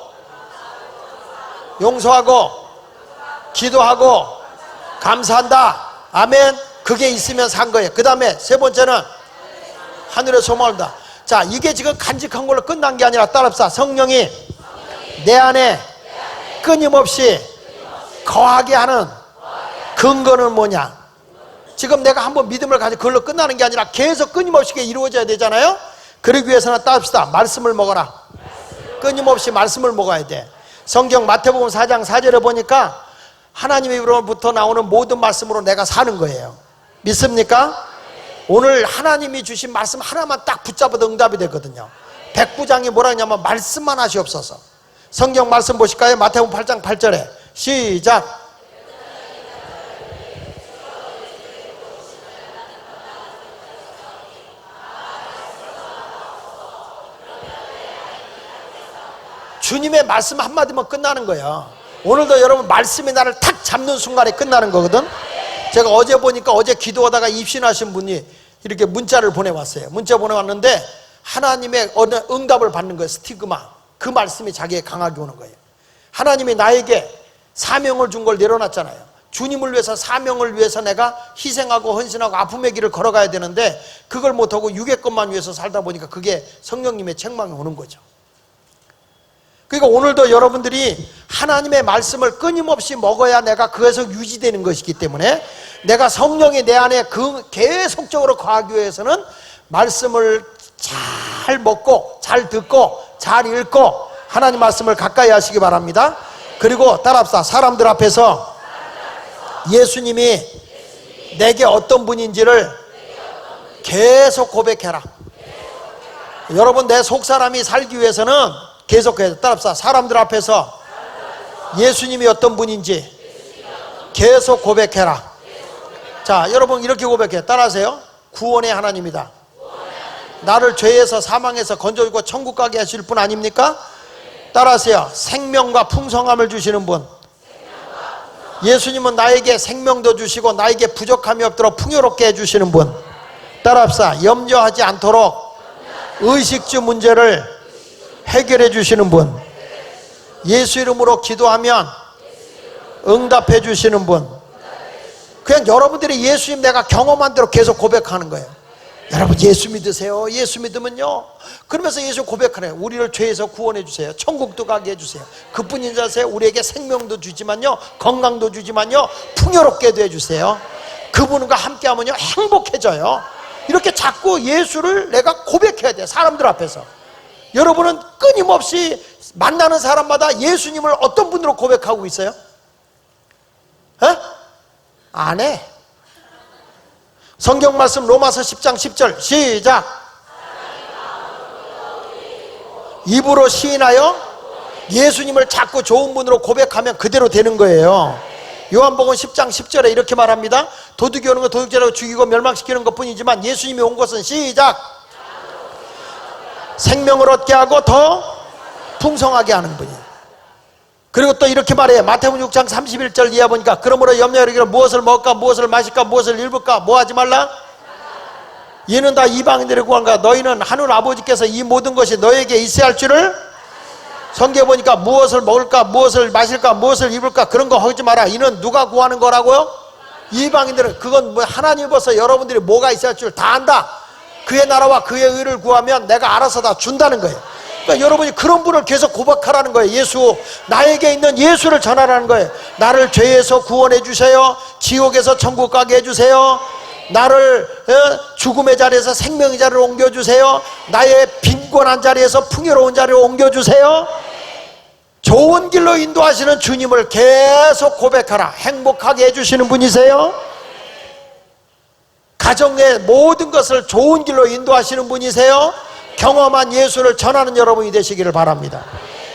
용서하고 기도하고 감사한다. 아멘. 그게 있으면 산 거예요. 그 다음에 세 번째는 하늘의 소망을 다. 자, 이게 지금 간직한 걸로 끝난 게 아니라 따라합시다. 성령이 내 안에 끊임없이 거하게 하는 근거는 뭐냐? 지금 내가 한번 믿음을 가지고 그걸로 끝나는 게 아니라 계속 끊임없이 이루어져야 되잖아요. 그러기 위해서는 따릅시다. 말씀을 먹어라. 끊임없이 말씀을 먹어야 돼. 성경 마태복음 4장 4절에 보니까 하나님으로부터 나오는 모든 말씀으로 내가 사는 거예요. 믿습니까? 오늘 하나님이 주신 말씀 하나만 딱 붙잡아도 응답이 되거든요. 백부장이 뭐라 하냐면 말씀만 하시옵소서. 성경 말씀 보실까요? 마태복음 8장 8절에 시작. 주님의 말씀 한마디면 끝나는 거예요. 오늘도 여러분 말씀이 나를 탁 잡는 순간에 끝나는 거거든. 제가 어제 보니까 어제 기도하다가 입신하신 분이 이렇게 문자를 보내왔어요. 문자 보내왔는데 하나님의 어느 응답을 받는 거예요. 스티그마. 그 말씀이 자기에 강하게 오는 거예요. 하나님이 나에게 사명을 준 걸 내려놨잖아요. 주님을 위해서, 사명을 위해서 내가 희생하고 헌신하고 아픔의 길을 걸어가야 되는데 그걸 못하고 육의 것만 위해서 살다 보니까 그게 성령님의 책망이 오는 거죠. 그러니까 오늘도 여러분들이 하나님의 말씀을 끊임없이 먹어야 내가 그에서 유지되는 것이기 때문에 내가 성령이 내 안에 계속적으로 거하기 위해서는 말씀을 잘 먹고 잘 듣고 잘 읽고 하나님 말씀을 가까이 하시기 바랍니다. 그리고 따라합시다. 사람들 앞에서 예수님이 내게 어떤 분인지를 계속 고백해라. 여러분, 내 속사람이 살기 위해서는 계속해서 따라합시다. 사람들 앞에서 예수님이 어떤 분인지 계속 고백해라. 자, 여러분 이렇게 고백해. 따라하세요. 구원의 하나님이다. 나를 죄에서 사망에서 건져주고 천국 가게 하실 분 아닙니까? 따라하세요. 생명과 풍성함을 주시는 분. 예수님은 나에게 생명도 주시고 나에게 부족함이 없도록 풍요롭게 해주시는 분. 따라합시다. 염려하지 않도록 의식주 문제를 해결해 주시는 분. 예수 이름으로 기도하면 응답해 주시는 분. 그냥 여러분들이 예수님 내가 경험한 대로 계속 고백하는 거예요. 여러분 예수 믿으세요. 예수 믿으면요, 그러면서 예수 고백하네요. 우리를 죄에서 구원해 주세요. 천국도 가게 해주세요. 그뿐인 줄 아세요? 우리에게 생명도 주지만요, 건강도 주지만요, 풍요롭게도 해주세요. 그분과 함께하면요 행복해져요. 이렇게 자꾸 예수를 내가 고백해야 돼요. 사람들 앞에서. 여러분은 끊임없이 만나는 사람마다 예수님을 어떤 분으로 고백하고 있어요? 안 해. 성경 말씀 로마서 10장 10절 시작. 입으로 시인하여 예수님을 자꾸 좋은 분으로 고백하면 그대로 되는 거예요. 요한복음 10장 10절에 이렇게 말합니다. 도둑이 오는 건 도둑질하고 죽이고 멸망시키는 것 뿐이지만 예수님이 온 것은 시작. 생명을 얻게 하고 더 풍성하게 하는 분이에요. 그리고 또 이렇게 말해요. 마태복음 6장 31절 이하 보니까 그러므로 염려하기를 무엇을 먹을까 무엇을 마실까 무엇을 입을까 뭐 하지 말라. 이는 다 이방인들의 구원과 너희는 하늘 아버지께서 이 모든 것이 너에게 있어야 할 줄을. 성경에 보니까 무엇을 먹을까 무엇을 마실까 무엇을 입을까 그런 거 하지 마라. 이는 누가 구하는 거라고요? 이방인들은. 그건 뭐 하나님 벌써 여러분들이 뭐가 있어야 할 줄 다 안다. 그의 나라와 그의 의를 구하면 내가 알아서 다 준다는 거예요. 그러니까 여러분이 그런 분을 계속 고백하라는 거예요. 예수, 나에게 있는 예수를 전하라는 거예요. 나를 죄에서 구원해 주세요. 지옥에서 천국 가게 해주세요. 나를 죽음의 자리에서 생명의 자리로 옮겨주세요. 나의 빈곤한 자리에서 풍요로운 자리로 옮겨주세요. 좋은 길로 인도하시는 주님을 계속 고백하라. 행복하게 해주시는 분이세요. 가정의 모든 것을 좋은 길로 인도하시는 분이세요. 경험한 예수를 전하는 여러분이 되시기를 바랍니다.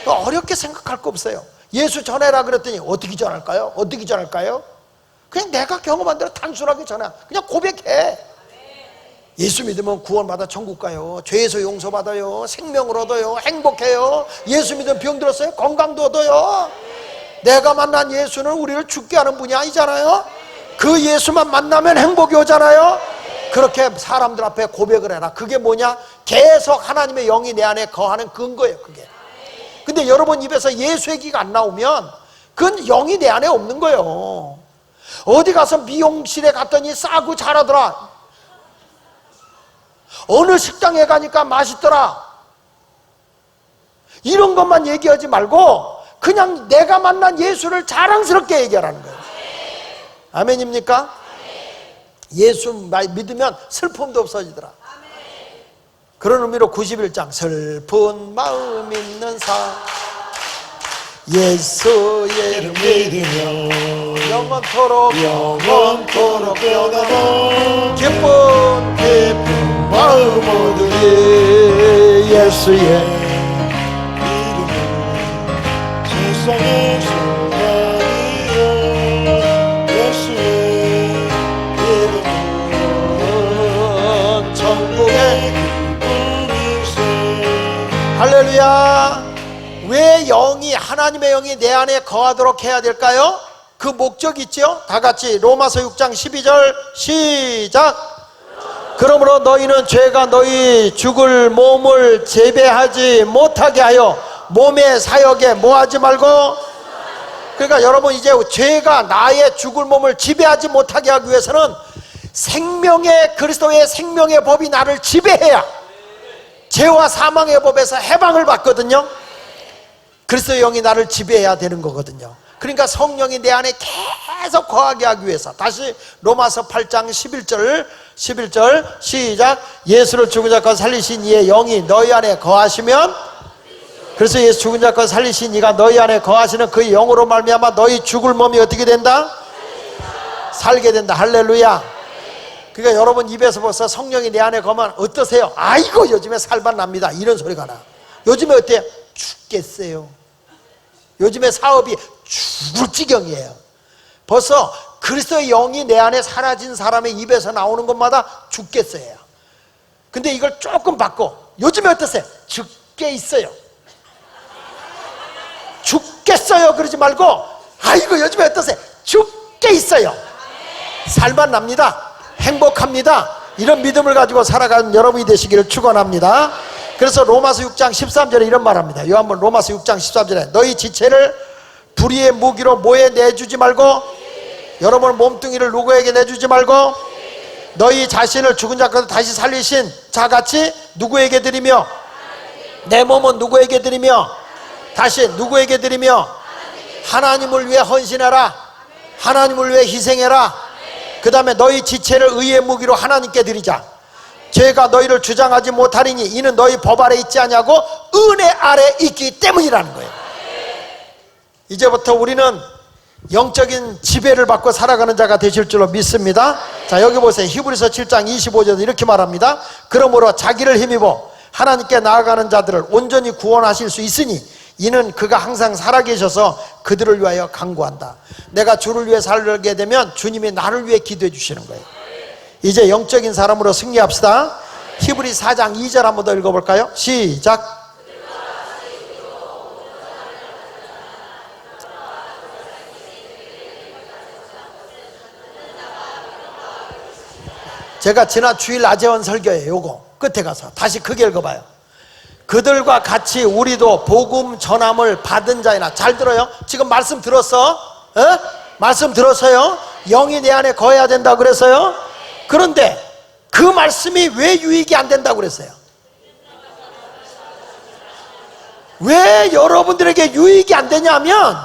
어렵게 생각할 거 없어요. 예수 전해라 그랬더니 어떻게 전할까요? 어떻게 전할까요? 그냥 내가 경험한 대로 단순하게 전해. 그냥 고백해. 예수 믿으면 구원받아 천국 가요. 죄에서 용서받아요. 생명을 얻어요. 행복해요. 예수 믿으면 병 들었어요. 건강도 얻어요. 내가 만난 예수는 우리를 죽게 하는 분이 아니잖아요. 그 예수만 만나면 행복이 오잖아요. 그렇게 사람들 앞에 고백을 해라. 그게 뭐냐? 계속 하나님의 영이 내 안에 거하는 근거예요. 그게. 근데 여러분 입에서 예수 얘기가 안 나오면 그건 영이 내 안에 없는 거예요. 어디 가서 미용실에 갔더니 싸고 잘하더라. 어느 식당에 가니까 맛있더라. 이런 것만 얘기하지 말고 그냥 내가 만난 예수를 자랑스럽게 얘기하라는 거예요. 아멘입니까? 예수 믿으면 슬픔도 없어지더라. 그런 의미로 91장 슬픈 마음 있는 사 예수의 이름 믿으며 영원토록 변하는 기쁜 마음 얻으리. 예수의 이름은 세상의 소망이요 예수의 이름은 천국의 기쁨이세. 할렐루야. 왜 영이 하나님의 영이 내 안에 거하도록 해야 될까요? 그 목적 있죠? 다 같이 로마서 6장 12절 시작. 그러므로 너희는 죄가 너희 죽을 몸을 재배하지 못하게 하여 몸의 사역에 뭐하지 말고. 그러니까 여러분, 이제 죄가 나의 죽을 몸을 지배하지 못하게 하기 위해서는 생명의, 그리스도의 생명의 법이 나를 지배해야 죄와 사망의 법에서 해방을 받거든요. 그리스도의 영이 나를 지배해야 되는 거거든요. 그러니까 성령이 내 안에 계속 거하게 하기 위해서, 다시 로마서 8장 11절 시작. 예수를 죽은 자 가운데 살리신 이의 영이 너희 안에 거하시면, 그래서 예수 죽은 자 가운데 살리신 이가 너희 안에 거하시는 그 영으로 말미암아 너희 죽을 몸이 어떻게 된다? 살게 된다. 할렐루야. 그러니까 여러분 입에서 벌써 성령이 내 안에 거면 어떠세요? 아이고 요즘에 살만 납니다, 이런 소리가 나. 요즘에 어때요? 죽겠어요. 요즘에 사업이 죽을 지경이에요. 벌써 그리스도의 영이 내 안에 사라진 사람의 입에서 나오는 것마다 죽겠어요. 근데 이걸 조금 바꿔. 요즘에 어떠세요? 죽게 있어요. 죽겠어요 그러지 말고, 아이고 요즘에 어떠세요? 죽게 있어요. 살만 납니다. 행복합니다. 이런 믿음을 가지고 살아가는 여러분이 되시기를 축원합니다. 그래서 로마서 6장 13절에 이런 말합니다. 요한번 로마서 6장 13절에 너희 지체를 불의의 무기로 뭐에 내주지 말고, 여러분 몸뚱이를 누구에게 내주지 말고, 너희 자신을 죽은 자 가운데 다시 살리신 자같이 누구에게 드리며, 내 몸은 누구에게 드리며, 다시 누구에게 드리며, 하나님을 위해 헌신해라. 하나님을 위해 희생해라. 그 다음에 너희 지체를 의의 무기로 하나님께 드리자. 죄가 너희를 주장하지 못하리니 이는 너희 법 아래 있지 않냐고, 은혜 아래 있기 때문이라는 거예요. 이제부터 우리는 영적인 지배를 받고 살아가는 자가 되실 줄로 믿습니다. 자, 여기 보세요. 히브리서 7장 25절에 이렇게 말합니다. 그러므로 자기를 힘입어 하나님께 나아가는 자들을 온전히 구원하실 수 있으니 이는 그가 항상 살아계셔서 그들을 위하여 간구한다. 내가 주를 위해 살게 되면 주님이 나를 위해 기도해 주시는 거예요. 이제 영적인 사람으로 승리합시다. 히브리 4장 2절 한번 더 읽어볼까요? 시작. 제가 지난 주일 낮에 온 설교예요. 요거 끝에 가서 다시 크게 읽어봐요. 그들과 같이 우리도 복음 전함을 받은 자이나. 잘 들어요. 지금 말씀 들었어? 말씀 들었어요? 영이 내 안에 거해야 된다고 그랬어요. 그런데 그 말씀이 왜 유익이 안 된다고 그랬어요? 왜 여러분들에게 유익이 안 되냐면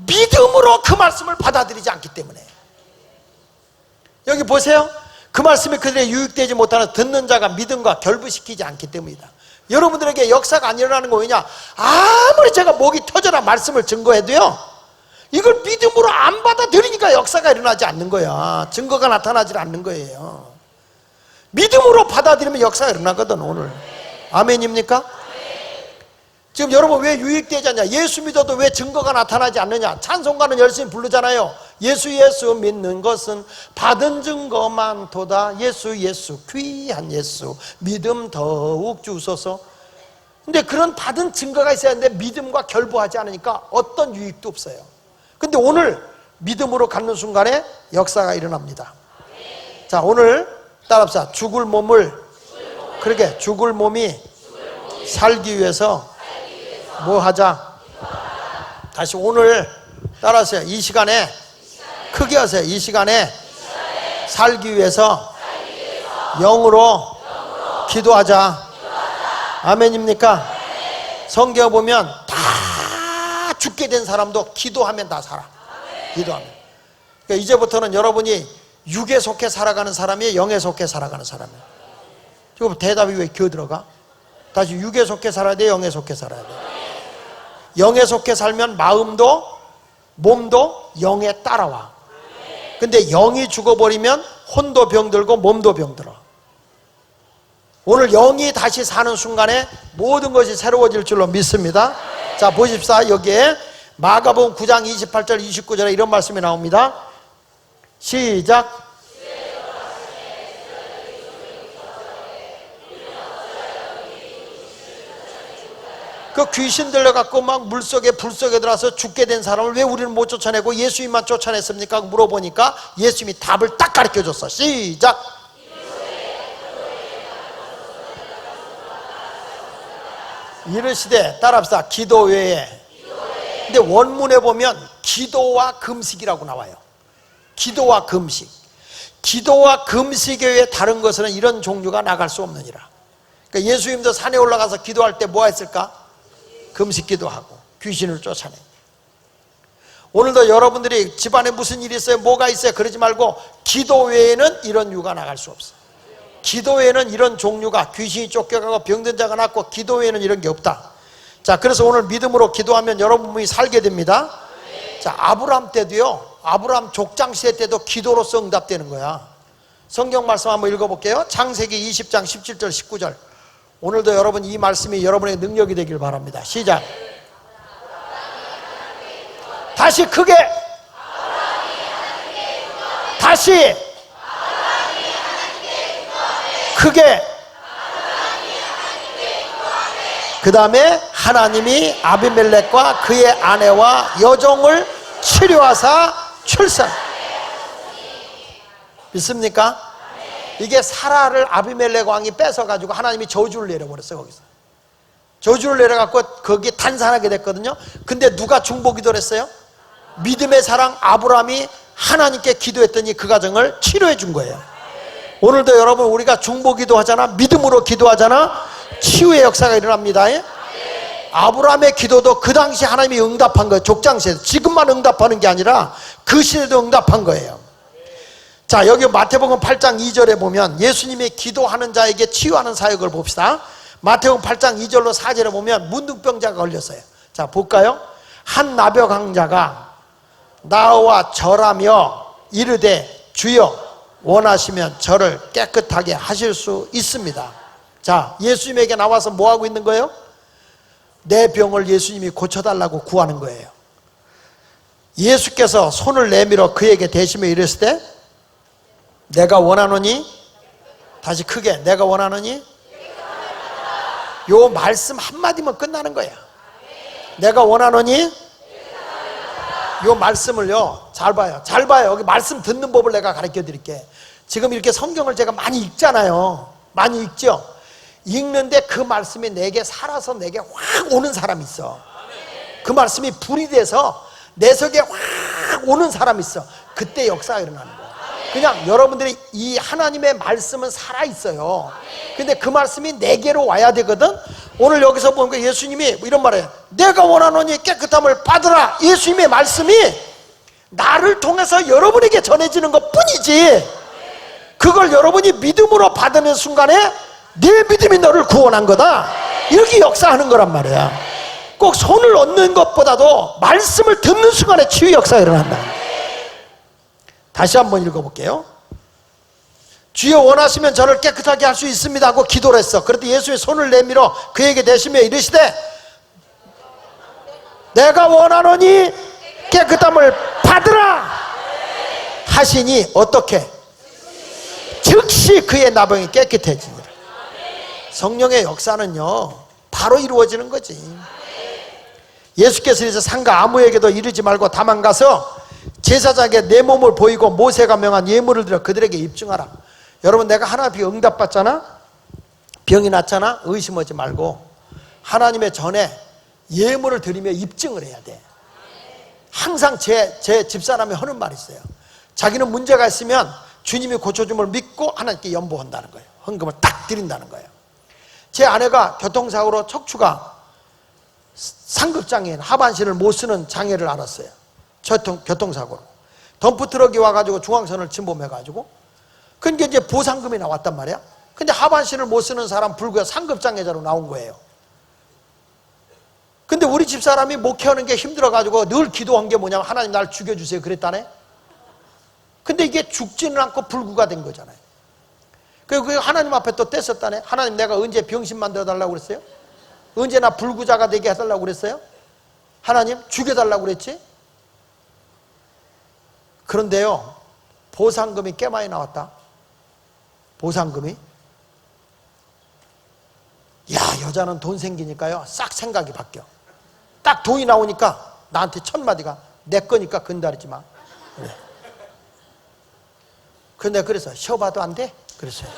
믿음으로 그 말씀을 받아들이지 않기 때문에. 여기 보세요. 그 말씀이 그들에게 유익되지 못하는 듣는 자가 믿음과 결부시키지 않기 때문이다. 여러분들에게 역사가 안 일어나는 거 왜냐? 아무리 제가 목이 터져라 말씀을 증거해도요, 이걸 믿음으로 안 받아들이니까 역사가 일어나지 않는 거야. 증거가 나타나지 않는 거예요. 믿음으로 받아들이면 역사가 일어나거든 오늘. 아멘입니까? 지금 여러분 왜 유익되지 않냐? 예수 믿어도 왜 증거가 나타나지 않느냐? 찬송가는 열심히 부르잖아요. 예수 예수 믿는 것은 받은 증거만 도다. 예수 예수 귀한 예수 믿음 더욱 주소서. 근데 그런 받은 증거가 있어야 하는데 믿음과 결부하지 않으니까 어떤 유익도 없어요. 근데 오늘 믿음으로 갖는 순간에 역사가 일어납니다. 자, 오늘 따라합시다. 죽을 몸을, 그러게 죽을 몸이 살기 위해서 뭐 하자? 다시 오늘 따라하세요. 이 시간에 크게 하세요. 이 시간에 살기 위해서 영으로 기도하자. 아멘입니까? 성경 보면 다 죽게 된 사람도 기도하면 다 살아. 기도하면. 그러니까 이제부터는 여러분이 육에 속해 살아가는 사람이 영에 속해 살아가는 사람이에요. 지금 대답이 왜 기어들어가? 다시 육에 속해 살아야 돼, 영에 속해 살아야 돼. 영에 속해 살면 마음도 몸도 영에 따라와. 근데 영이 죽어버리면 혼도 병들고 몸도 병들어. 오늘 영이 다시 사는 순간에 모든 것이 새로워질 줄로 믿습니다. 자, 보십시다. 여기에 마가복음 9장 28절 29절에 이런 말씀이 나옵니다. 시작. 그 귀신 들려갖고 막 물속에 불속에 들어와서 죽게 된 사람을 왜 우리는 못 쫓아내고 예수님만 쫓아냈습니까? 물어보니까 예수님이 답을 딱 가르쳐줬어. 시작. 이르시되, 따라합시다. 기도 외에 근데 원문에 보면 기도와 금식이라고 나와요. 기도와 금식. 기도와 금식 외에 다른 것은 이런 종류가 나갈 수 없느니라. 그러니까 예수님도 산에 올라가서 기도할 때 뭐 했을까? 금식 기도하고 귀신을 쫓아내. 오늘도 여러분들이 집안에 무슨 일이 있어요? 뭐가 있어요? 그러지 말고 기도 외에는 이런 유가 나갈 수 없어. 기도 외에는 이런 종류가, 귀신이 쫓겨가고 병든 자가 낫고, 기도 외에는 이런 게 없다. 자, 그래서 오늘 믿음으로 기도하면 여러분이 살게 됩니다. 자, 아브라함 때도요, 아브라함 족장 시대 때도 기도로서 응답되는 거야. 성경 말씀 한번 읽어볼게요. 창세기 20장 17절 19절. 오늘도 여러분 이 말씀이 여러분의 능력이 되길 바랍니다. 시작. 다시 크게. 다시 크게. 그 다음에 하나님이 아비멜렉과 그의 아내와 여종을 치료하사 출산. 믿습니까? 이게 사라를 아비멜렉 왕이 뺏어가지고 하나님이 저주를 내려버렸어요. 거기서 저주를 내려갖고 거기에 탄산하게 됐거든요. 근데 누가 중보기도를 했어요? 믿음의 사랑 아브라함이 하나님께 기도했더니 그 가정을 치료해 준 거예요. 오늘도 여러분 우리가 중보기도 하잖아, 믿음으로 기도하잖아, 치유의 역사가 일어납니다. 아브라함의 기도도 그 당시 하나님이 응답한 거예요. 족장시에서. 지금만 응답하는 게 아니라 그 시대도 응답한 거예요. 자, 여기 마태복음 8장 2절에 보면 예수님이 기도하는 자에게 치유하는 사역을 봅시다. 마태복음 8장 2절로 4절에 보면 문둥병자가 걸렸어요. 자, 볼까요? 한 나병 환자가 나와 절하며 이르되 주여 원하시면 저를 깨끗하게 하실 수 있습니다. 자, 예수님에게 나와서 뭐 하고 있는 거예요? 내 병을 예수님이 고쳐달라고 구하는 거예요. 예수께서 손을 내밀어 그에게 대시며 이랬을 때 내가 원하노니, 다시 크게, 내가 원하노니, 요 말씀 한마디면 끝나는 거야. 내가 원하노니, 요 말씀을요, 잘 봐요. 잘 봐요. 여기 말씀 듣는 법을 내가 가르쳐 드릴게. 지금 이렇게 성경을 제가 많이 읽잖아요. 많이 읽죠? 읽는데 그 말씀이 내게 살아서 내게 확 오는 사람이 있어. 그 말씀이 불이 돼서 내 속에 확 오는 사람이 있어. 그때 역사가 일어나는 거야. 그냥 여러분들이 이 하나님의 말씀은 살아있어요. 근데 그 말씀이 내게로 와야 되거든. 오늘 여기서 보니까 예수님이 이런 말이에요. 내가 원하노니 깨끗함을 받으라. 예수님의 말씀이 나를 통해서 여러분에게 전해지는 것 뿐이지, 그걸 여러분이 믿음으로 받는 순간에 네 믿음이 너를 구원한 거다, 이렇게 역사하는 거란 말이야. 꼭 손을 얻는 것보다도 말씀을 듣는 순간에 치유 역사가 일어난다. 다시 한번 읽어볼게요. 주여 원하시면 저를 깨끗하게 할 수 있습니다 하고 기도를 했어. 그런데 예수의 손을 내밀어 그에게 대시며 이르시되 내가 원하노니 깨끗함을 받으라 하시니 어떻게? 즉시 그의 나병이 깨끗해지니라. 성령의 역사는요 바로 이루어지는 거지. 예수께서 이제 상가 아무에게도 이르지 말고 다만 가서 제사장에게 내 몸을 보이고 모세가 명한 예물을 들여 그들에게 입증하라. 여러분, 내가 하나님 앞에 응답받잖아, 병이 났잖아, 의심하지 말고 하나님의 전에 예물을 드리며 입증을 해야 돼. 항상 제 집사람이 하는 말이 있어요. 자기는 문제가 있으면 주님이 고쳐줌을 믿고 하나님께 연보한다는 거예요. 헌금을 딱 드린다는 거예요. 제 아내가 교통사고로 척추가 상급장애인, 하반신을 못 쓰는 장애를 알았어요. 교통사고로 덤프트럭이 와가지고 중앙선을 침범해가지고, 그러니까 이제 보상금이 나왔단 말이야. 근데 하반신을 못 쓰는 사람 불구에 상급장애자로 나온 거예요. 근데 우리 집사람이 목회하는 게 힘들어가지고 늘 기도한 게 뭐냐면 하나님 날 죽여주세요 그랬다네. 근데 이게 죽지는 않고 불구가 된 거잖아요. 그리고 하나님 앞에 또 뗐었다네. 하나님 내가 언제 병신 만들어달라고 그랬어요? 언제 나 불구자가 되게 해달라고 그랬어요? 하나님 죽여달라고 그랬지? 그런데요 보상금이 꽤 많이 나왔다. 보상금이. 야, 여자는 돈 생기니까요 싹 생각이 바뀌어. 딱 돈이 나오니까 나한테 첫 마디가 내 거니까 건드리지 마 그래. 근데 그래서 쉬어봐도 안 돼? 그랬어요.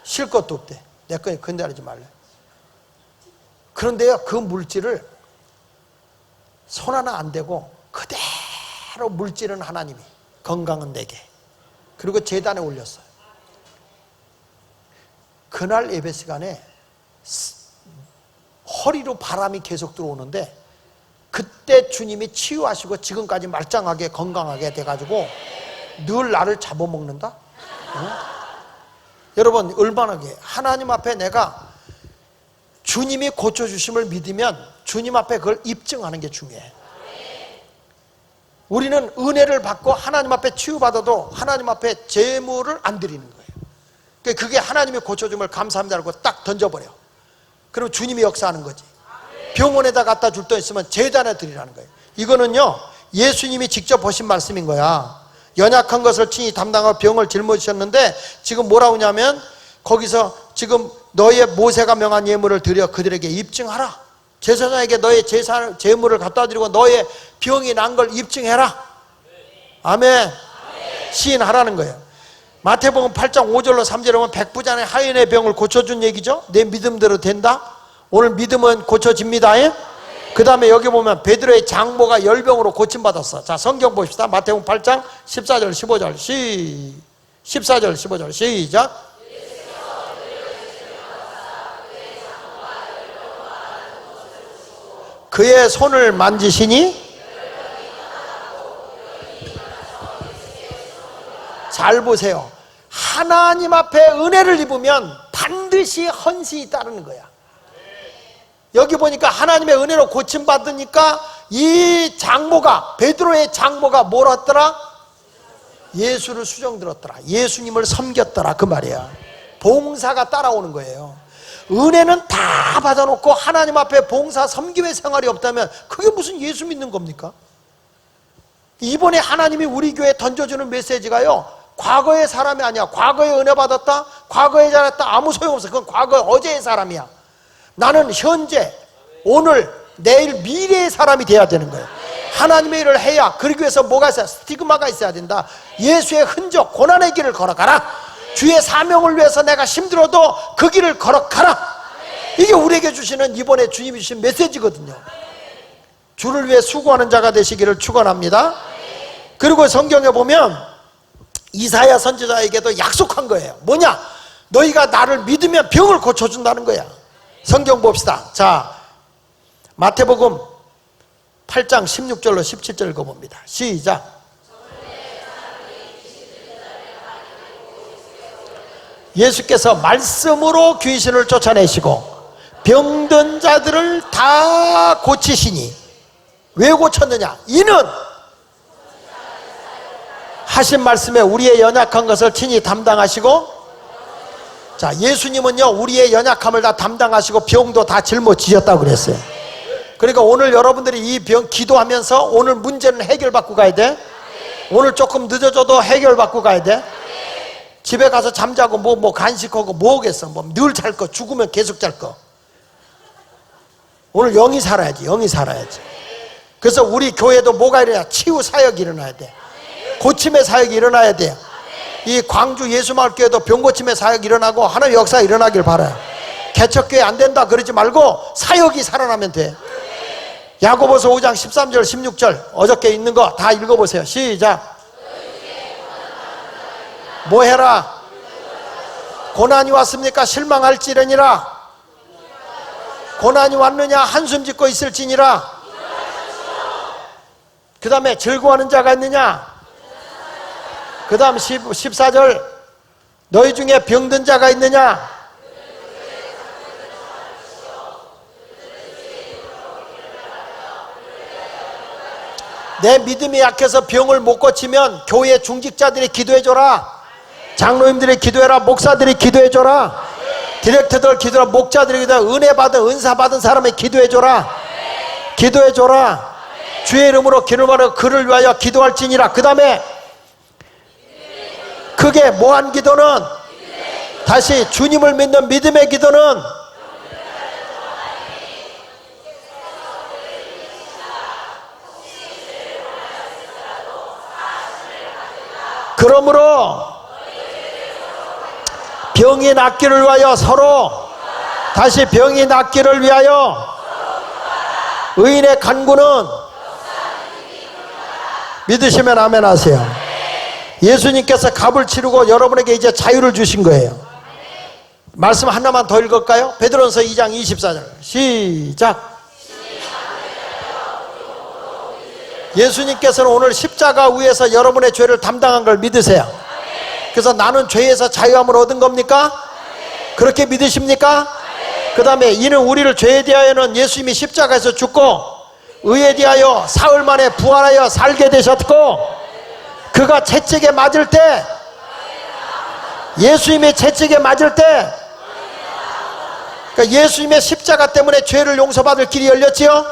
쉴 것도 없대. 내 거니까 건드리지 말래. 그런데요, 그 물질을 손 하나 안 대고 그대로 물질은 하나님이, 건강은 내게, 그리고 제단에 올렸어요. 그날 예배 시간에 허리로 바람이 계속 들어오는데 그때 주님이 치유하시고 지금까지 말짱하게 건강하게 돼가지고 늘 나를 잡아먹는다? 어? 여러분, 얼마나 하나님 앞에 내가 주님이 고쳐주심을 믿으면 주님 앞에 그걸 입증하는 게 중요해. 우리는 은혜를 받고 하나님 앞에 치유받아도 하나님 앞에 재물을 안 드리는 거예요. 그게 하나님이 고쳐줌을 감사합니다 하고 딱 던져버려. 그럼 주님이 역사하는 거지. 병원에다 갖다 줄 돈 있으면 제단에 드리라는 거예요. 이거는요, 예수님이 직접 보신 말씀인 거야. 연약한 것을 친히 담당하고 병을 짊어지셨는데 지금 뭐라고 하냐면 거기서 지금 너의 모세가 명한 예물을 드려 그들에게 입증하라. 제사장에게 너의 제물을 갖다 드리고 너의 병이 난 걸 입증해라. 아멘. 시인하라는 거예요. 마태복음 8장 5절로 3절에 보면 백부장의 하인의 병을 고쳐준 얘기죠. 내 믿음대로 된다. 오늘 믿음은 고쳐집니다. 그 다음에 여기 보면 베드로의 장모가 열병으로 고침받았어. 자, 성경 보십시다. 마태복음 8장 14절 15절 14절 15절 시작. 그의 손을 만지시니, 잘 보세요. 하나님 앞에 은혜를 입으면 반드시 헌신이 따르는 거야. 여기 보니까 하나님의 은혜로 고침받으니까 이 장모가, 베드로의 장모가 뭘 했더라? 예수를 수정들었더라. 예수님을 섬겼더라. 그 말이야. 봉사가 따라오는 거예요. 은혜는 다 받아놓고 하나님 앞에 봉사 섬김의 생활이 없다면 그게 무슨 예수 믿는 겁니까? 이번에 하나님이 우리 교회에 던져주는 메시지가요, 과거의 사람이 아니야. 과거에 은혜 받았다, 과거에 잘했다, 아무 소용없어. 그건 과거의 어제의 사람이야. 나는 현재, 오늘, 내일, 미래의 사람이 돼야 되는 거예요. 하나님의 일을 해야. 그러기 위해서 뭐가 있어야? 스티그마가 있어야 된다. 예수의 흔적, 고난의 길을 걸어가라. 주의 사명을 위해서 내가 힘들어도 그 길을 걸어가라. 이게 우리에게 주시는, 이번에 주님이 주신 메시지거든요. 주를 위해 수고하는 자가 되시기를 축원합니다. 그리고 성경에 보면 이사야 선지자에게도 약속한 거예요. 뭐냐? 너희가 나를 믿으면 병을 고쳐준다는 거야. 성경 봅시다. 자, 마태복음 8장 16절로 17절 읽어봅니다. 시작. 예수께서 말씀으로 귀신을 쫓아내시고 병든 자들을 다 고치시니, 왜 고쳤느냐? 이는 하신 말씀에 우리의 연약한 것을 친히 담당하시고, 자, 예수님은요 우리의 연약함을 다 담당하시고 병도 다 짊어지셨다고 그랬어요. 그러니까 오늘 여러분들이 이 병 기도하면서 오늘 문제는 해결받고 가야 돼. 오늘 조금 늦어져도 해결받고 가야 돼. 집에 가서 잠자고 뭐 간식하고 뭐 오겠어. 뭐 늘 잘 거, 죽으면 계속 잘 거. 오늘 영이 살아야지. 영이 살아야지. 그래서 우리 교회도 뭐가 일어나야? 치유 사역이 일어나야 돼. 고침의 사역이 일어나야 돼요. 이 광주 예수마을교회도 병고침의 사역이 일어나고 하나님의 역사 일어나길 바라요. 개척교회 안 된다 그러지 말고 사역이 살아나면 돼. 야고보서 5장 13절 16절 어저께 있는 거 다 읽어보세요. 시작. 뭐 해라? 고난이 왔습니까? 실망할지려니라. 고난이 왔느냐? 한숨 짓고 있을지니라. 그 다음에 즐거워하는 자가 있느냐? 그 다음 14절 너희 중에 병든 자가 있느냐? 내 믿음이 약해서 병을 못 고치면 교회 중직자들이 기도해줘라. 장로님들이 기도해라. 목사들이 기도해줘라. 디렉터들 기도해라. 목자들이 기도해라. 은혜 받은, 은사 받은 사람이 기도해줘라. 기도해줘라. 주의 이름으로 기름하러 그를 위하여 기도할지니라. 그 다음에 그게 뭐한 기도는? 다시 주님을 믿는 믿음의 기도는 그러므로 병이 낫기를 위하여 서로 다시 병이 낫기를 위하여 의인의 간구는 믿으시면 아멘 하세요. 예수님께서 값을 치르고 여러분에게 이제 자유를 주신 거예요. 말씀 하나만 더 읽을까요? 베드로전서 2장 24절 시작. 예수님께서는 오늘 십자가 위에서 여러분의 죄를 담당한 걸 믿으세요. 그래서 나는 죄에서 자유함을 얻은 겁니까? 그렇게 믿으십니까? 그 다음에 이는 우리를 죄에 대하여는 예수님이 십자가에서 죽고 의에 대하여 사흘 만에 부활하여 살게 되셨고, 그가 채찍에 맞을 때, 예수님이 채찍에 맞을 때, 그러니까 예수님의 십자가 때문에 죄를 용서받을 길이 열렸지요.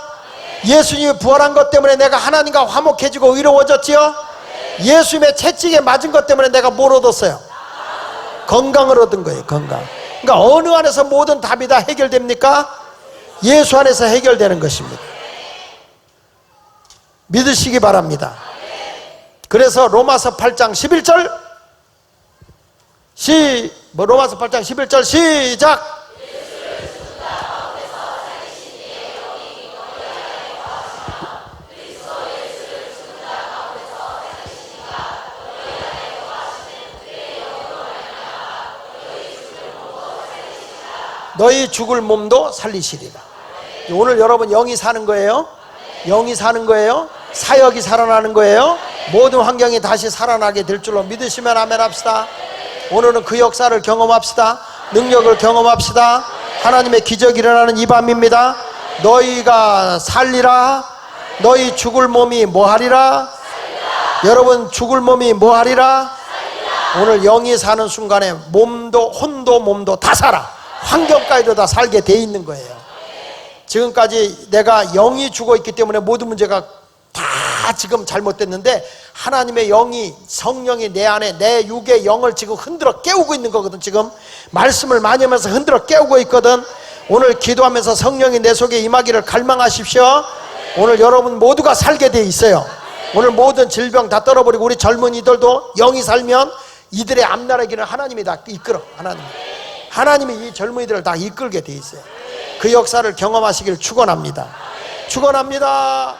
예수님이 부활한 것 때문에 내가 하나님과 화목해지고 의로워졌지요. 예수님의 채찍에 맞은 것 때문에 내가 뭘 얻었어요? 건강을 얻은 거예요. 건강. 그러니까 어느 안에서 모든 답이 다 해결됩니까? 예수 안에서 해결되는 것입니다. 믿으시기 바랍니다. 그래서 로마서 8장 11절 로마서 8장 11절 시작. 너희 죽을 몸도 살리시리라. 오늘 여러분 영이 사는 거예요. 영이 사는 거예요. 사역이 살아나는 거예요. 모든 환경이 다시 살아나게 될 줄로 믿으시면 아멘 합시다. 오늘은 그 역사를 경험합시다. 능력을 경험합시다. 하나님의 기적이 일어나는 이 밤입니다. 너희가 살리라. 너희 죽을 몸이 뭐하리라. 여러분 죽을 몸이 뭐하리라. 오늘 영이 사는 순간에 몸도 혼도 몸도 다 살아. 환경까지도 다 살게 돼 있는 거예요. 지금까지 내가 영이 죽어 있기 때문에 모든 문제가 다 지금 잘못됐는데, 하나님의 영이, 성령이 내 안에, 내 육의 영을 지금 흔들어 깨우고 있는 거거든. 지금 말씀을 많이 하면서 흔들어 깨우고 있거든. 오늘 기도하면서 성령이 내 속에 임하기를 갈망하십시오. 오늘 여러분 모두가 살게 돼 있어요. 오늘 모든 질병 다 떨어버리고, 우리 젊은이들도 영이 살면 이들의 앞나라의 길을 하나님이 다 이끌어. 하나님이 이 젊은이들을 다 이끌게 돼 있어요. 그 역사를 경험하시길 축원합니다. 축원합니다.